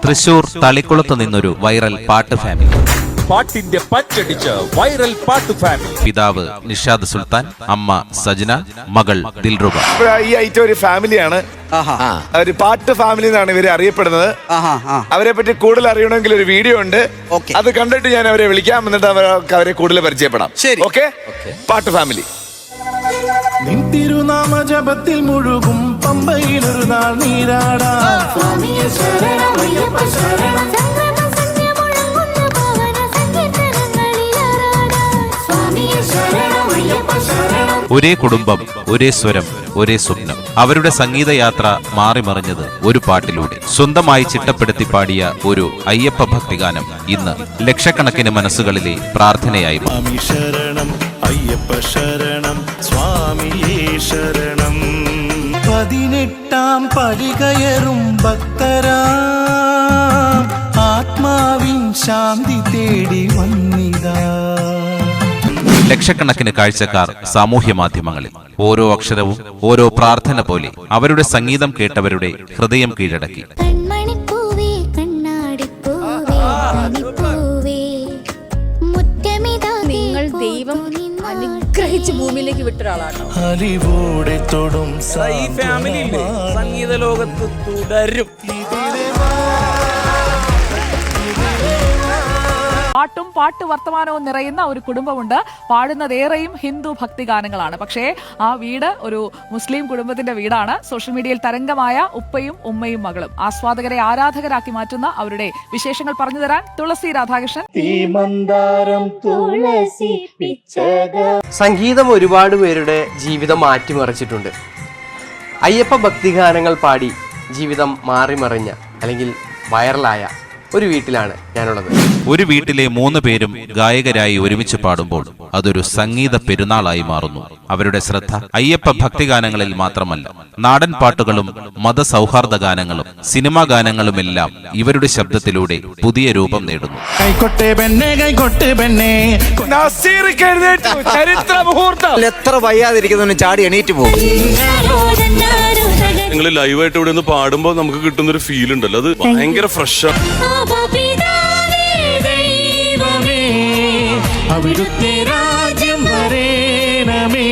Thrissur തളിക്കുളത്ത് നിന്നൊരു viral പാട്ട് family. പാട്ടിന്റെ പച്ചടിച്ച് viral പാട്ട് family. പിതാവ് നിഷാദ് സുൽത്താൻ, അമ്മ സജന, മകൾ ദിൽറുബ. ഈ item ഒരു ഫാമിലിയാണ്, ഒരു പാട്ട് ഫാമിലി എന്നാണ് ഇവരെ അറിയപ്പെടുന്നത്. അവരെ പറ്റി കൂടുതൽ അറിയണമെങ്കിൽ ഒരു വീഡിയോ ഉണ്ട്, അത് കണ്ടിട്ട് ഞാൻ അവരെ വിളിക്കാം, എന്നിട്ട് അവരെ കൂടുതൽ പരിചയപ്പെടാം. ഓക്കെ, പാട്ട് ഫാമിലി. നിൻ തിരുനാമ ജപത്തിൽ മുഴുകും പമ്പയിലൊരു നാൾ നീരാടാം. സ്വാമിയെ ശരണം അയ്യപ്പ ശരണം. സ്വാമിയെ ശരണം അയ്യപ്പ ശരണം. ഒരേ കുടുംബം, ഒരേ സ്വരം, ഒരേ സ്വപ്നം. അവരുടെ സംഗീതയാത്ര മാറിമറിഞ്ഞത് ഒരു പാട്ടിലൂടെ. സ്വന്തമായി ചിട്ടപ്പെടുത്തി പാടിയ ഒരു അയ്യപ്പ ഭക്തിഗാനം ഇന്ന് ലക്ഷക്കണക്കിന് മനസ്സുകളിലെ പ്രാർത്ഥനയായി മാറി. ശരണം അയ്യപ്പ ശരണം സ്വാമിയേ ശരണം. 18 പടി കയറും ഭക്തരാ ആത്മാവിൻ ശാന്തി തേടി വന്നിതാ. ലക്ഷക്കണക്കിന് കാഴ്ചക്കാർ സാമൂഹ്യ മാധ്യമങ്ങളിൽ. ഓരോ അക്ഷരവും ഓരോ പ്രാർത്ഥന പോലെ അവരുടെ സംഗീതം കേട്ടവരുടെ ഹൃദയം കീഴടക്കി. നിങ്ങൾ ദൈവം അനുഗ്രഹിച്ച് ഭൂമിയിലേക്ക് വിട്ട ഒരാളാണ്. അലിവോടെ തൊടും ഈ ഫാമിലി സംഗീത ലോകത്ത് തുടരും. പാട്ടും പാട്ട് വർത്തമാനവും നിറയുന്ന ഒരു കുടുംബമുണ്ട്. പാടുന്നതേറെയും ഹിന്ദു ഭക്തിഗാനങ്ങളാണ്. പക്ഷേ ആ വീട് ഒരു മുസ്ലിം കുടുംബത്തിന്റെ വീടാണ്. സോഷ്യൽ മീഡിയയിൽ തരംഗമായ ഉപ്പയും ഉമ്മയും മകളും ആസ്വാദകരെ ആരാധകരാക്കി മാറ്റുന്ന അവരുടെ വിശേഷങ്ങൾ പറഞ്ഞു തരാൻ തുളസി രാധാകൃഷ്ണൻ. സംഗീതം ഒരുപാട് പേരുടെ ജീവിതം മാറ്റിമറിച്ചിട്ടുണ്ട്. അയ്യപ്പ ഭക്തിഗാനങ്ങൾ പാടി ജീവിതം മാറിമറിഞ്ഞ അല്ലെങ്കിൽ വൈറലായ ഒരു വീട്ടിലാണ് ഞാനുള്ളത്. ഒരു വീട്ടിലെ 3 പേരും ഗായകരായി ഒരുമിച്ച് പാടുമ്പോൾ അതൊരു സംഗീത പെരുന്നാളായി മാറുന്നു. അവരുടെ ശ്രദ്ധ അയ്യപ്പ ഭക്തിഗാനങ്ങളിൽ മാത്രമല്ല, നാടൻ പാട്ടുകളും മതസൗഹാർദ്ദ ഗാനങ്ങളും സിനിമാ ഗാനങ്ങളുമെല്ലാം ഇവരുടെ ശബ്ദത്തിലൂടെ പുതിയ രൂപം നേടുന്നു. എത്ര വയ്യാതിരിക്കുന്നവന് ചാടി എണീറ്റ് പോകും. നിങ്ങൾ ലൈവായിട്ട് ഇവിടെ നിന്ന് പാടുമ്പോൾ നമുക്ക് കിട്ടുന്നൊരു ഫീൽ ഉണ്ടല്ലോ, അത് ഭയങ്കര ഫ്രഷാണ്. അവിടുത്തെ രാജ്യം വരേണമേ,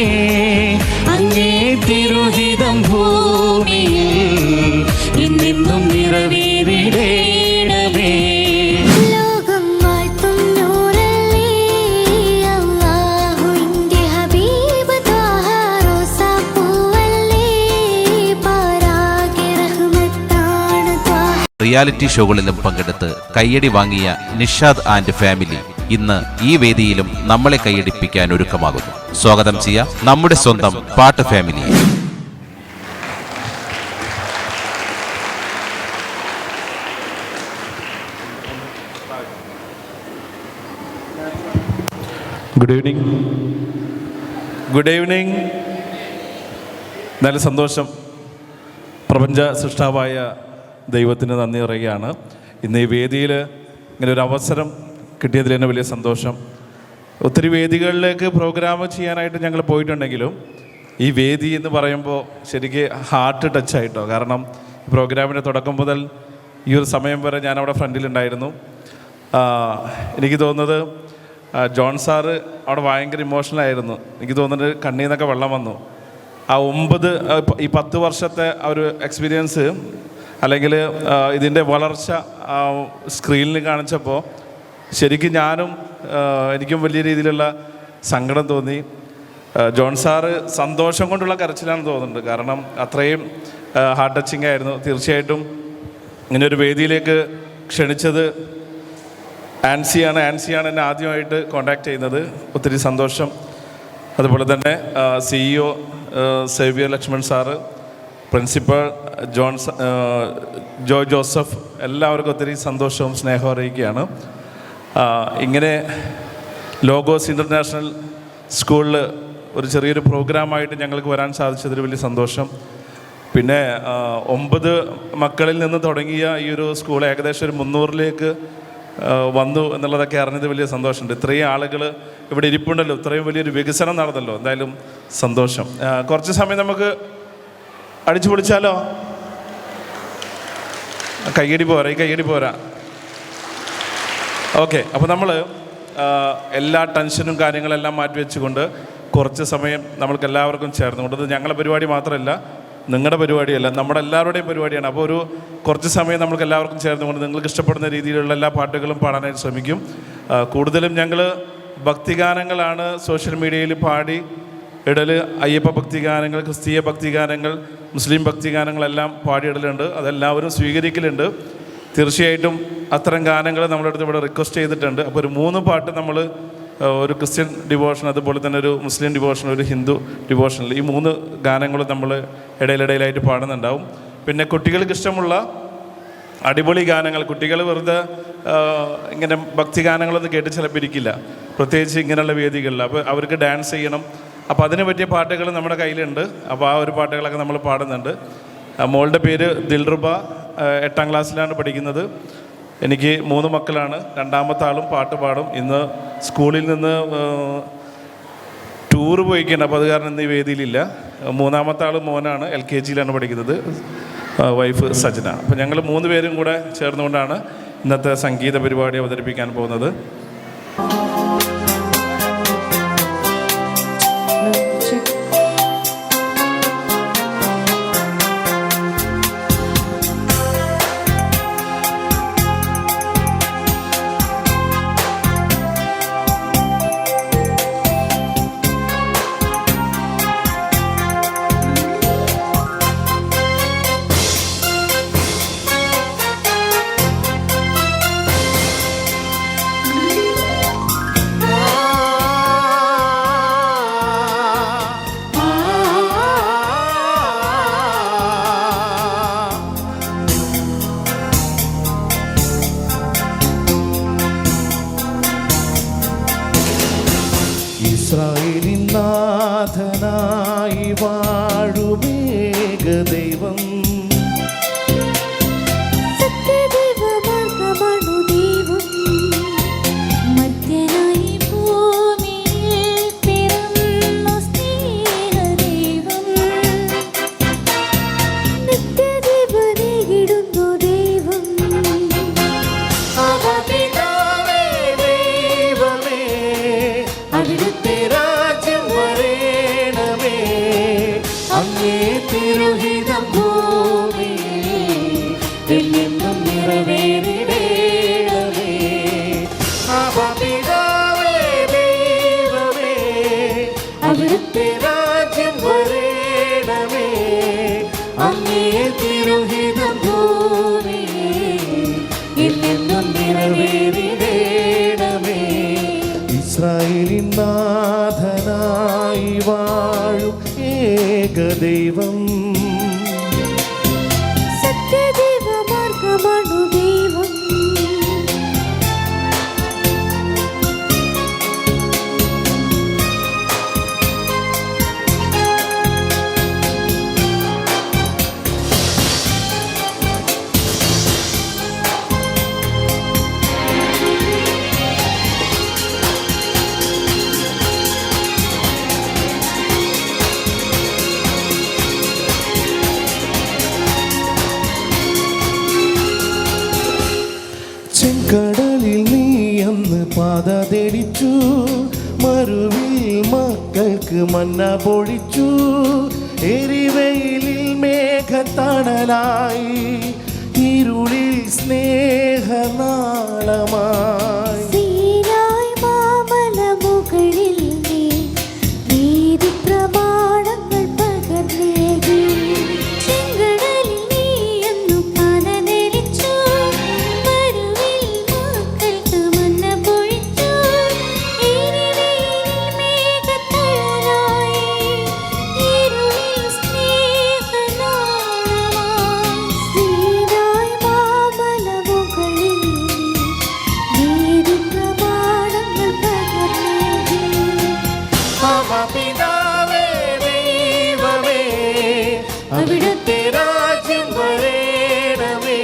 അങ്ങേ തിരുഹിതം ഭൂമിയിൽ ഇന്നും നിറവേറിടേണമേ. റിയാലിറ്റി ഷോകളിലും പങ്കെടുത്ത് കയ്യടി വാങ്ങിയ നിഷാദ് ആൻഡ് ഫാമിലി ഇന്ന് ഈ വേദിയിലും നമ്മളെ കൈയടിപ്പിക്കാൻ ഒരുക്കമാകുന്നു. സ്വാഗതം ചെയ്യാം നമ്മുടെ സ്വന്തം പാട്ട് family. Good evening. Good evening. നല്ല സന്തോഷം. പ്രപഞ്ച സൃഷ്ടാവായ ദൈവത്തിന് നന്ദി പറയുകയാണ്. ഇന്ന് ഈ വേദിയിൽ ഇങ്ങനെ ഒരു അവസരം കിട്ടിയതിൽ തന്നെ വലിയ സന്തോഷം. ഒത്തിരി വേദികളിലേക്ക് പ്രോഗ്രാം ചെയ്യാനായിട്ട് ഞങ്ങൾ പോയിട്ടുണ്ടെങ്കിലും ഈ വേദി എന്ന് പറയുമ്പോൾ ശരിക്ക് ഹാർട്ട് ടച്ചായിട്ടോ. കാരണം പ്രോഗ്രാമിൻ്റെ തുടക്കം മുതൽ ഈ ഒരു സമയം വരെ ഞാനവിടെ ഫ്രണ്ടിലുണ്ടായിരുന്നു. എനിക്ക് തോന്നുന്നത് ജോൺ സാറ് അവിടെ ഭയങ്കര ഇമോഷണലായിരുന്നു. എനിക്ക് തോന്നുന്നത് കണ്ണിൽ നിന്നൊക്കെ വെള്ളം വന്നു. ആ 10 വർഷത്തെ ആ ഒരു എക്സ്പീരിയൻസ് അല്ലെങ്കിൽ ഇതിൻ്റെ വളർച്ച സ്ക്രീനിൽ കാണിച്ചപ്പോൾ ശരിക്കും എനിക്കും വലിയ രീതിയിലുള്ള സങ്കടം തോന്നി. ജോൺ സാറ് സന്തോഷം കൊണ്ടുള്ള കരച്ചിലാണെന്ന് തോന്നുന്നുണ്ട്. കാരണം അത്രയും ഹാർട്ട് ടച്ചിങ് ആയിരുന്നു. തീർച്ചയായിട്ടും ഇങ്ങനെ ഒരു വേദിയിലേക്ക് ക്ഷണിച്ചത് ആൻസിയാണ് എന്നെ ആദ്യമായിട്ട് കോൺടാക്റ്റ് ചെയ്യുന്നത്. ഒത്തിരി സന്തോഷം. അതുപോലെ തന്നെ CEO Xavier Lakshman sir, principal Joy Joseph, എല്ലാവർക്കും ഒത്തിരി സന്തോഷവും സ്നേഹവും അറിയിക്കുകയാണ്. ഇങ്ങനെ ലോഗോസ് ഇൻ്റർനാഷണൽ സ്കൂളിൽ ഒരു ചെറിയൊരു പ്രോഗ്രാമായിട്ട് ഞങ്ങൾക്ക് വരാൻ സാധിച്ചതിൽ വലിയ സന്തോഷം. പിന്നെ 9 മക്കളിൽ നിന്ന് തുടങ്ങിയ ഈ ഒരു സ്കൂൾ ഏകദേശം ഒരു 300ലേക്ക് വന്നു എന്നുള്ളതൊക്കെ അറിഞ്ഞത് വലിയ സന്തോഷമുണ്ട്. ഇത്രയും ആളുകൾ ഇവിടെ ഇരിപ്പുണ്ടല്ലോ, ഇത്രയും വലിയൊരു വികസനം നടന്നല്ലോ, എന്തായാലും സന്തോഷം. കുറച്ച് സമയം നമുക്ക് അടിച്ചു പൊളിച്ചാലോ? കയ്യടി പോരാ. ഓക്കെ, അപ്പോൾ നമ്മൾ എല്ലാ ടെൻഷനും കാര്യങ്ങളെല്ലാം മാറ്റി വെച്ചുകൊണ്ട് കുറച്ച് സമയം നമ്മൾക്ക് എല്ലാവർക്കും ചേർന്നുകൊണ്ട്, ഇത് ഞങ്ങളുടെ പരിപാടി മാത്രമല്ല, നിങ്ങളുടെ പരിപാടിയല്ല, നമ്മുടെ എല്ലാവരുടെയും പരിപാടിയാണ്. അപ്പോൾ ഒരു കുറച്ച് സമയം നമ്മൾക്ക് എല്ലാവർക്കും ചേർന്നുകൊണ്ട് നിങ്ങൾക്ക് ഇഷ്ടപ്പെടുന്ന രീതിയിലുള്ള എല്ലാ പാട്ടുകളും പാടാനായിട്ട് ശ്രമിക്കും. കൂടുതലും ഞങ്ങൾ ഭക്തിഗാനങ്ങളാണ് സോഷ്യൽ മീഡിയയിൽ പാടി ഇടൽ. അയ്യപ്പ ഭക്തിഗാനങ്ങൾ, ക്രിസ്തീയ ഭക്തിഗാനങ്ങൾ, മുസ്ലിം ഭക്തിഗാനങ്ങളെല്ലാം പാടിയിടലുണ്ട്. അതെല്ലാവരും സ്വീകരിക്കലുണ്ട്. തീർച്ചയായിട്ടും അത്തരം ഗാനങ്ങൾ നമ്മുടെ അടുത്ത് ഇവിടെ റിക്വസ്റ്റ് ചെയ്തിട്ടുണ്ട്. അപ്പോൾ ഒരു 3 പാട്ട് നമ്മൾ ഒരു ക്രിസ്ത്യൻ ഡിവോഷൻ, അതുപോലെ തന്നെ ഒരു മുസ്ലിം ഡിവോഷൻ, ഒരു ഹിന്ദു ഡിവോഷനിൽ ഈ 3 ഗാനങ്ങളും നമ്മൾ ഇടയിലിടയിലായിട്ട് പാടുന്നുണ്ടാവും. പിന്നെ കുട്ടികൾക്ക് ഇഷ്ടമുള്ള അടിപൊളി ഗാനങ്ങൾ, കുട്ടികൾ വെറുതെ ഇങ്ങനെ ഭക്തി ഗാനങ്ങളൊന്നും കേട്ട് ചിലപ്പോൾ ഇരിക്കില്ല, പ്രത്യേകിച്ച് ഇങ്ങനെയുള്ള വേദികളിൽ. അപ്പോൾ അവർക്ക് ഡാൻസ് ചെയ്യണം. അപ്പോൾ അതിന് പറ്റിയ പാട്ടുകൾ നമ്മുടെ കയ്യിലുണ്ട്. അപ്പോൾ ആ ഒരു പാട്ടുകളൊക്കെ നമ്മൾ പാടുന്നുണ്ട്. മോളുടെ പേര് ദിൽറുബ, 8ാം ക്ലാസ്സിലാണ് പഠിക്കുന്നത്. എനിക്ക് 3 മക്കളാണ്. രണ്ടാമത്തെ ആളും പാട്ട് പാടും. ഇന്ന് സ്കൂളിൽ നിന്ന് ടൂർ പോയിട്ടുണ്ട്, അപ്പോൾ അത് കാരണം ഇന്ന് ഈ വേദിയിലില്ല. 3ാമത്തെ ആൾ മോനാണ്, LKGയിലാണ് പഠിക്കുന്നത്. വൈഫ് സജന. അപ്പോൾ ഞങ്ങൾ 3 പേരും കൂടെ ചേർന്നുകൊണ്ടാണ് ഇന്നത്തെ സംഗീത പരിപാടി അവതരിപ്പിക്കാൻ പോകുന്നത്. ഇസ്രായേലിൻ നാഥനായി വാഴുമേക ദൈവം, സത്യദൈവമാർഗമണു ദൈവം, മധ്യനായി ഭൂമിയിൽ പിറന്നു സ്നേഹദൈവം, നിത്യജീവനേകിടുന്നു ദൈവം. പിതാവേ ദൈവമേ, അവിടുത്തെ രാജ്യം വരേണമേ, അങ്ങേ തിരുഹിതം ഭൂമിയിൽ എന്നെന്നും നിറവേറിടേണമേ. പിതാവേ ദൈവമേ, അവിടുത്തെ രാജ്യം വരേണമേ, അങ്ങേ തിരുഹിതം ഭൂമിയിൽ എന്നെന്നും നിറവേറിടേണമേ. ഇസ്രായേലിൻ നാഥനായി വാഴും ഏകദൈവം, സത്യദൈവമാർഗമണു ദൈവം. ചെങ്കടലിൽ നീ അന്ന് പാത തെളിച്ചു, മരുവിൽ മക്കൾക്ക് മന്ന പൊഴിച്ചു, എരിവെയിലിൽ മേഘത്തണലായി, ഇരുളിൽ സ്നേഹനാളമായി. സീനായ് മാമലമുകളിൽ നീ നീതിപ്രമാണങ്ങൾ പകർന്നേകി, ചെങ്കടലിൽ നീ അന്നു പാത തെളിച്ചു, മരുവിൽ മക്കൾക്ക് മന്ന പൊഴിച്ചു, എരിവെയിലിൽ മേഘത്തണലായി, ഇരുളിൽ സ്നേഹനാളമായി. സീനായ് മാമലമുകളിൽ നീ നീതിപ്രമാണങ്ങൾ പകർന്നേകി. പിതാവേ ദൈവമേ, അവിടുത്തെ രാജ്യം വരേണമേ,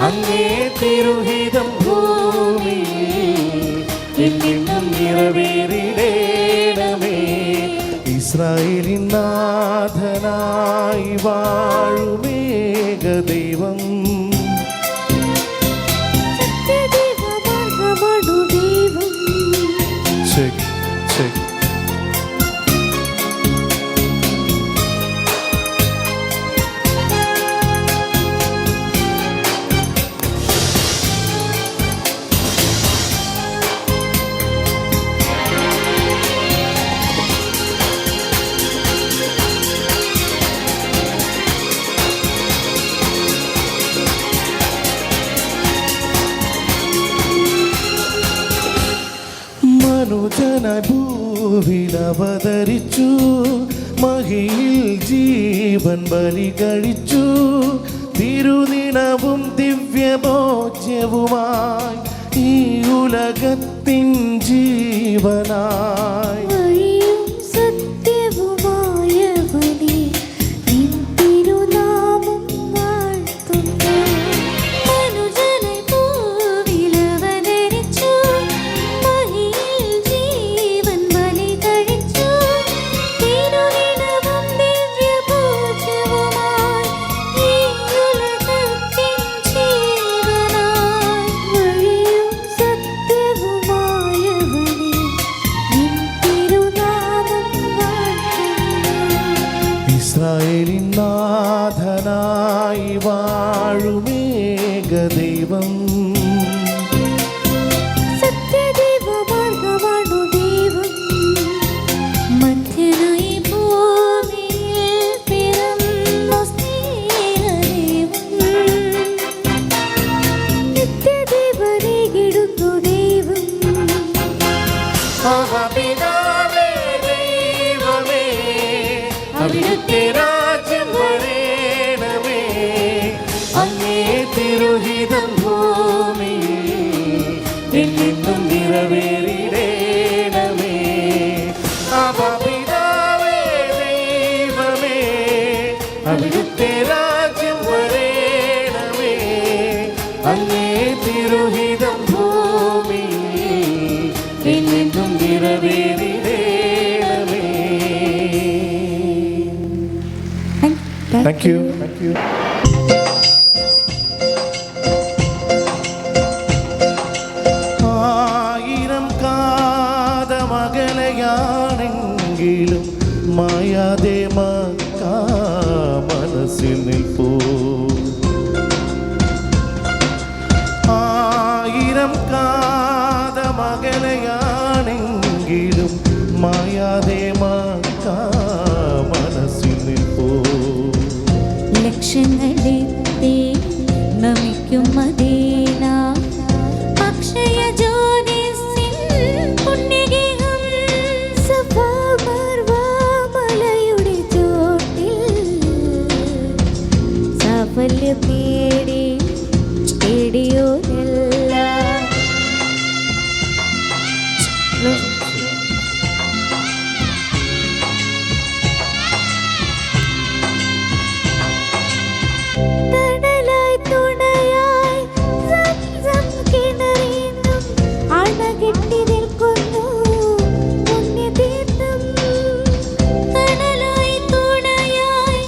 അങ്ങേ തിരുഹിതം ഭൂമിയിൽ എന്നെന്നും നിറവേറിടേണമേ. ഇസ്രായേലിൻ നാഥനായി വാഴുമേകദൈവം, സത്യദൈവമാർഗമണു ദൈവം. Check check. മനുജന ഭൂവിൽ അവതരിച്ചു, മഹിയിൽ ജീവൻ ബലി കഴിച്ചു. തിരുനിണവും ദിവ്യഭോജ്യവുമായി ഈ ഉലകത്തിൻ ജീവനായി ഇസ്രായേലിൻ നാഥനായി വാഴുമേക ദൈവം. സത്യദൈവമാർഗമാണു ദൈവം, മധ്യനായി ഭൂമിയിൽ പിറന്നു സ്നേഹദൈവം. നിത്യദൈവനേകിടുന്നു ദൈവം. മഹാപിതാവേ ദൈവമേ, അവിടുത്തെ രാജ്യം വരേണമേ, അങ്ങേ തിരുഹിതം ഭൂമിയിൽ എന്നും നിറവേറിടേണമേ. മഹാപിതാവേ ദൈവമേ, അവിടുത്തെ രാജ്യം വരേണമേ, അങ്ങേ തിരുഹിതം ഭൂമിയിൽ എന്നും നിറവേറിടേണമേ. Thank you. Thank you. ആയിരം കാതമകലയാണെങ്കിലും മായാതെ മക്കാ മനസ്സിൽ നിൽപ്പൂ. ആയിരം കാതമകലയാണെങ്കിലും മായാതെ മക്കാ മനസ്സിൽ നിൽപ്പൂ. ലക്ഷങ്ങളെത്തി നമിക്കും മദീന, അക്ഷയ ജ്യോതിസിൻ പുണ്യഗേഹം. സഫാ മർവ മലയുടെ ചോട്ടിൽ സാഫല്യം തേടിയോരെല്ലാം തണലായി തുണയായി സംസം കിണറിനും അണകെട്ടി നിൽക്കുന്നു പുണ്യതീർത്ഥം. തണലായി തുണയായി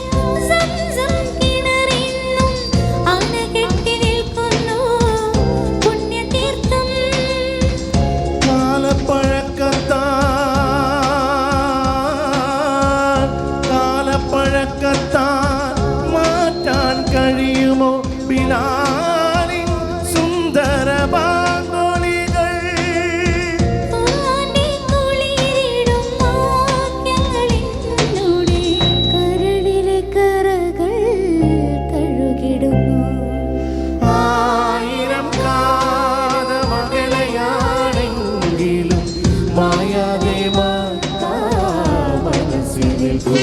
സംസം കിണറിനും അണകെട്ടി നിൽക്കുന്നു പുണ്യതീർത്ഥം. കാലപ്പഴക്കത്താൽ മാറ്റാൻ കഴിയുമോ ബിലാലിൻ സുന്ദര ബാങ്കുലികൾ? കരളിലെ കറകൾ കഴുകിടുന്നു. ആയിരം കാതമകലയാണെങ്കിലും മായാതെ മക്കാ മനസ്സിൽ നിൽപ്പൂ.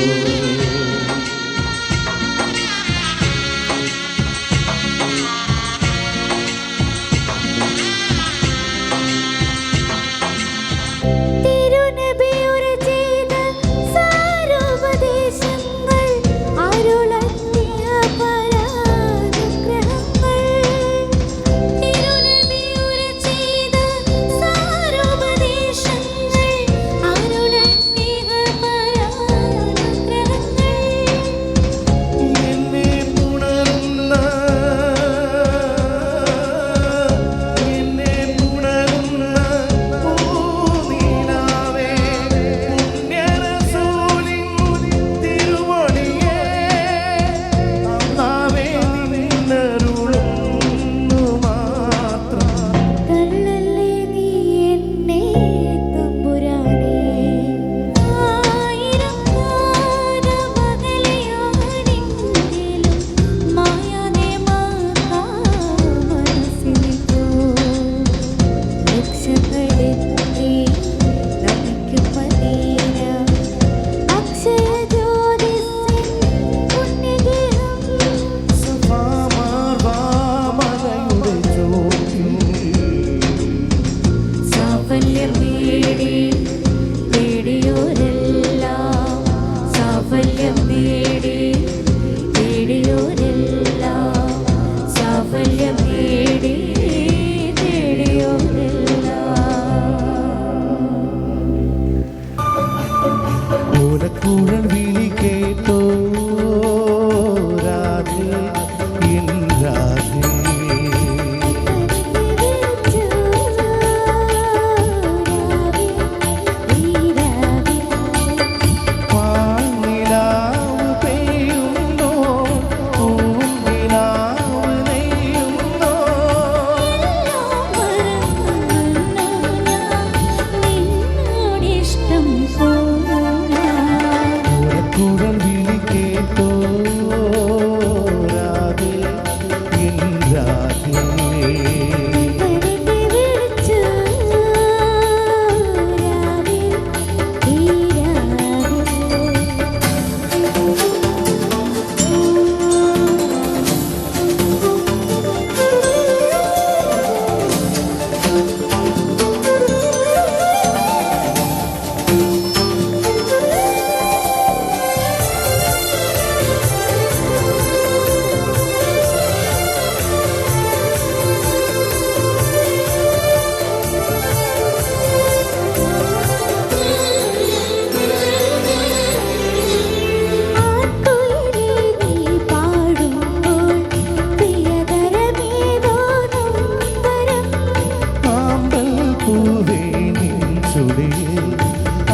തിരുനബിയുടെ ചെയ്ത സാരോപദേശങ്ങൾ, അരുളത്തിയ പരാനുഗ്രഹങ്ങൾ. തിരുനബിയുടെ ചെയ്ത സാരോപദേശങ്ങൾ, അരുളത്തിയ പരാനുഗ്രഹങ്ങൾ.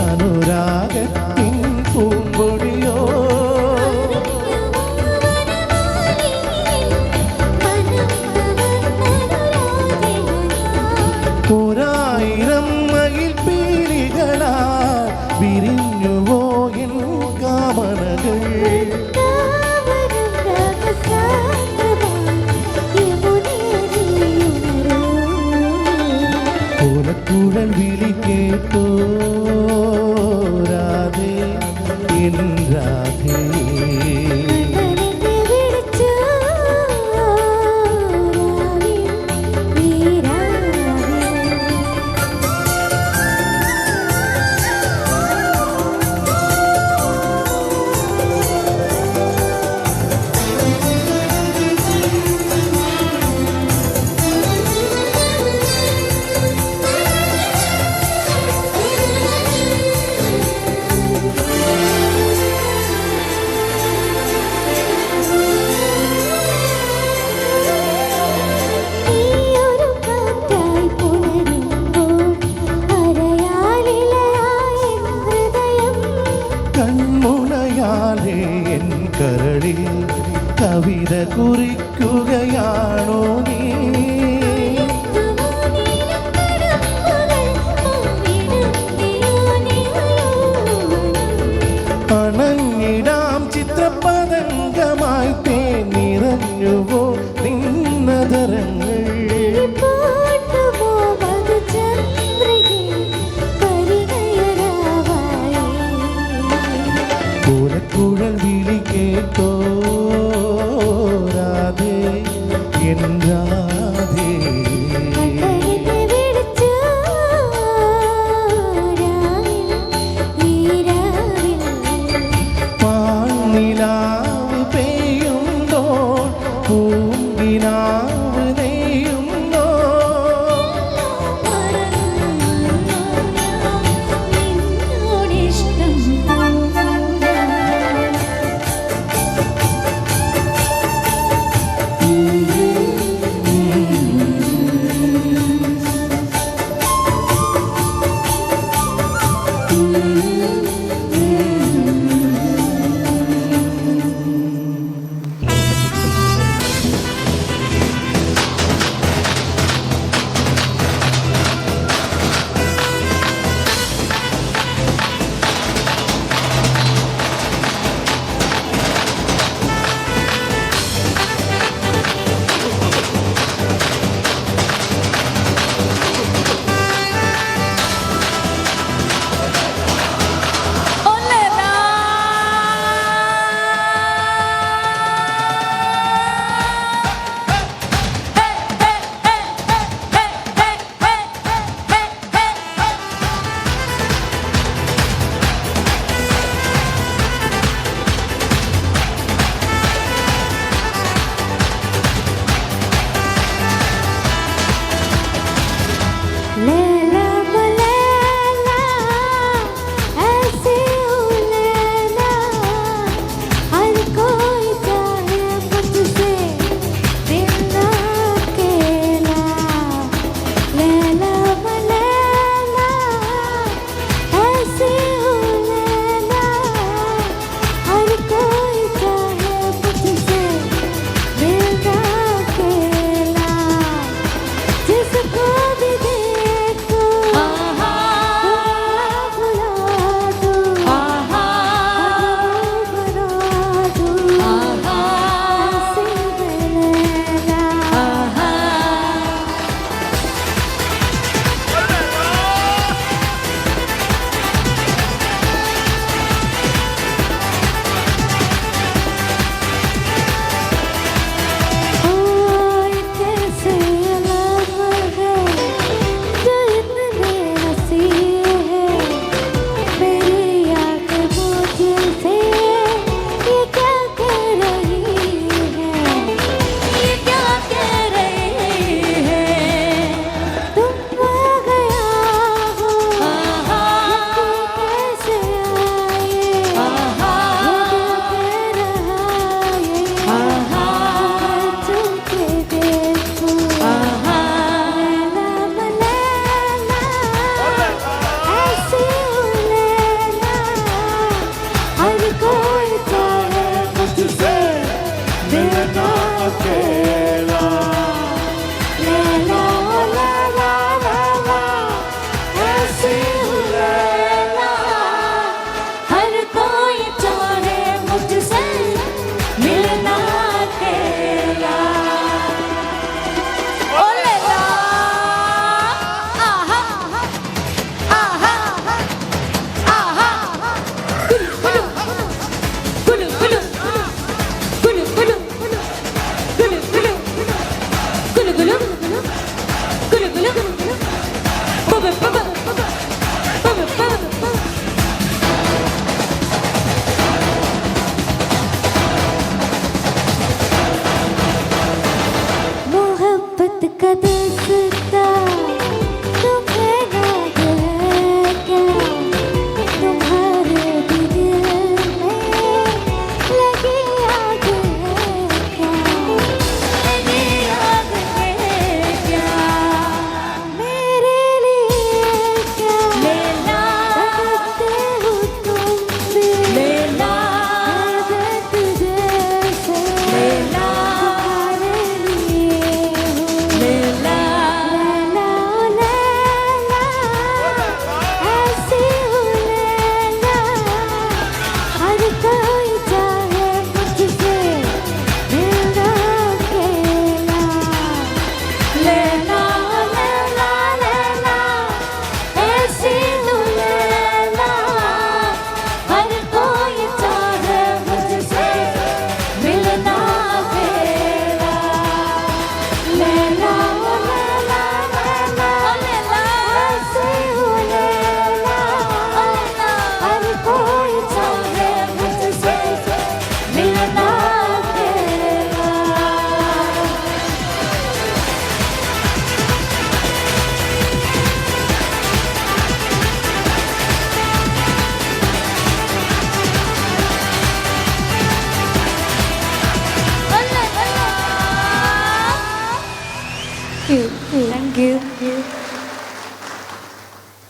അനുരാഗത്തിൻ പൂമ്പൊടിയോ ഒരായിരം മയിൽ പീലികളാൽ വിരിഞ്ഞുവോ എൻ കാമനകൾ ഓലക്കുഴൽ വിളി കേട്ടോ രാധേ എൻ രാധേ കൺമുനയാലേ എൻ കരളിൽ കവിത കുറിക്കുകയാണോ നീ അണഞ്ഞിടാം ചിത്രപതംഗമായി തേൻ നിറഞ്ഞുവോ നിന്നതരങ്ങൾ ഓലക്കുഴൽ വിളി കേട്ടോ Radhe N Radhe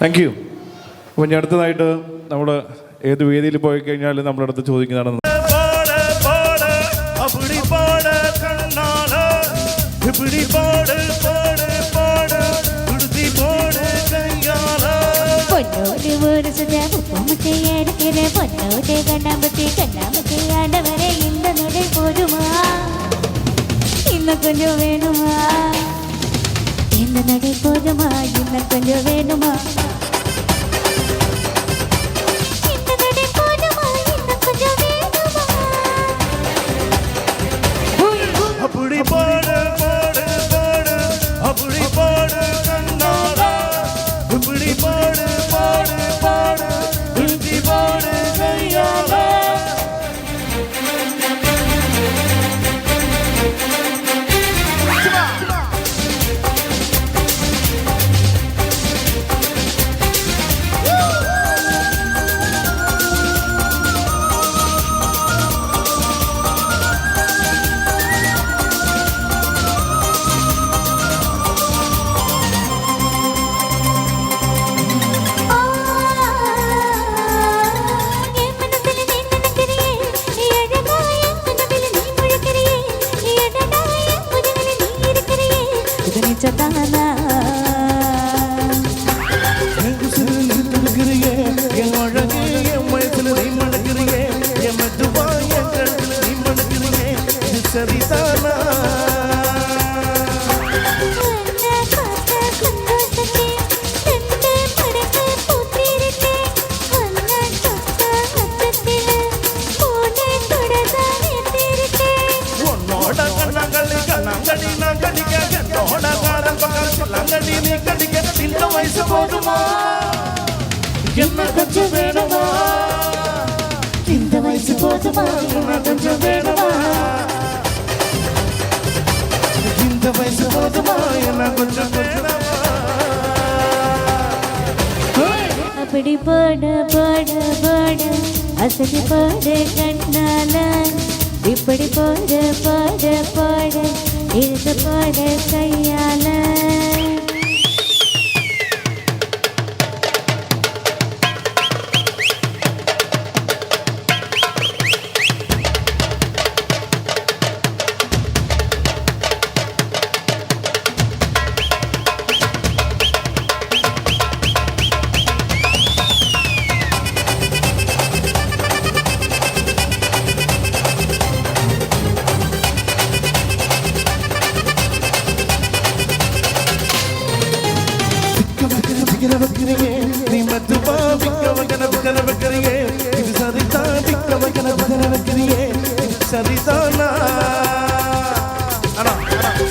thank you. അപ്പോൾ ഇനി അടുത്തതായിട്ട് നമ്മൾ ഏത് വേദിയിൽ പോയി കഴിഞ്ഞാലും നമ്മുടെ അടുത്ത് ചോദിക്കുന്നതാണ് ഇന്ന് കൊഞ്ചം വേണുമാ, ഇന്ന് നട പോതുമാ, ഇന്ന് കൊഞ്ചം വേണുമാ, ഇന്ന് നട പോതുമാ, ഇന്ന് കൊഞ്ചം വേണുമാ. அப்படி பாடு பாடு பாடு அப்படி பாடு கண்ணாலா இப்படி பாடு பாடு பாடு இப்படி பாடு கையாலா அப்படி பாட பாட பாட அசதி பாட கண்ணால இப்படி பாட பாட பாட எழுத பாட கையால.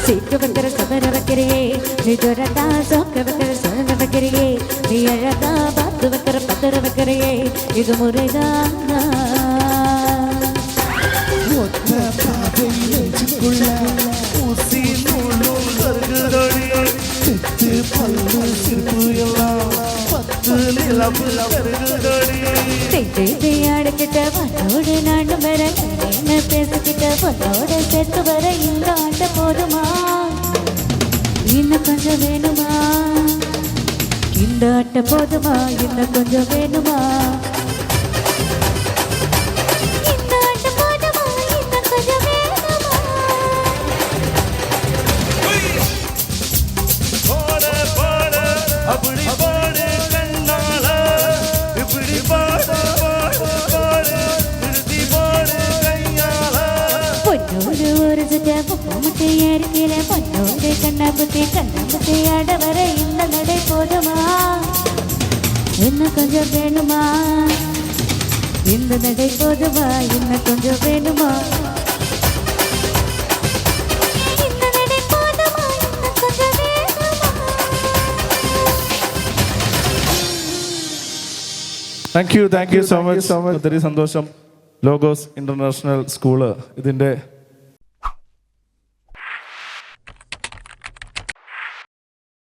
சீக்கு வைக்கிற சபர வைக்கிறியே, நீ ஜொரதா சோக்க வைக்கிற சோழ வைக்கிறியே, நீ அழகா பாத்து வைக்கிற பத்திர வைக்கிறியே, இது முறைதானா? ஒத்த பாதை நெஞ்சுக்குள்ள ஊசி நூலும் கருகுதடி, சித்து பல்லு சிரிப்பு எல்லாம் பத்து நிலவு கருகுதடி. அடக்கிட்ட பொண்ணோடு நாண்டு வர என்ன பேசிக்கிட்ட பொண்ணோட சேர்த்து வர இந்த ஆண்ட போதுமா, இன்னும் கொஞ்சம் வேணுமா, இந்த ஆட்ட போதுமா, இன்னும் கொஞ்சம் வேணுமா, இந்த ஆட்ட போதுமா, இன்னும் கொஞ்சம் வேணுமா. பாட பாட அப்படி பாடு கண்ணால இப்படி பாடு பாடு பாடு திருத்தி பாடு கையால. பொண்ணோடு ஒரு சுத்த முப்பமுட்டு ஏறிக்கிற பொண்ணோடு கண்ணாபுத்தி ஆட வர இந்த நடை போதுமா, இன்னும் கொஞ்சம் வேணுமா, இந்த நடை போதுமா, இன்னும் கொஞ்சம் வேணுமா, இந்த நடை போதுமா, இன்னும் கொஞ்சம் வேணுமா. Thank you so much. ഒത്തിരി സന്തോഷം. ലോഗോസ് ഇൻ്റർനാഷണൽ സ്കൂള് ഇതിൻ്റെ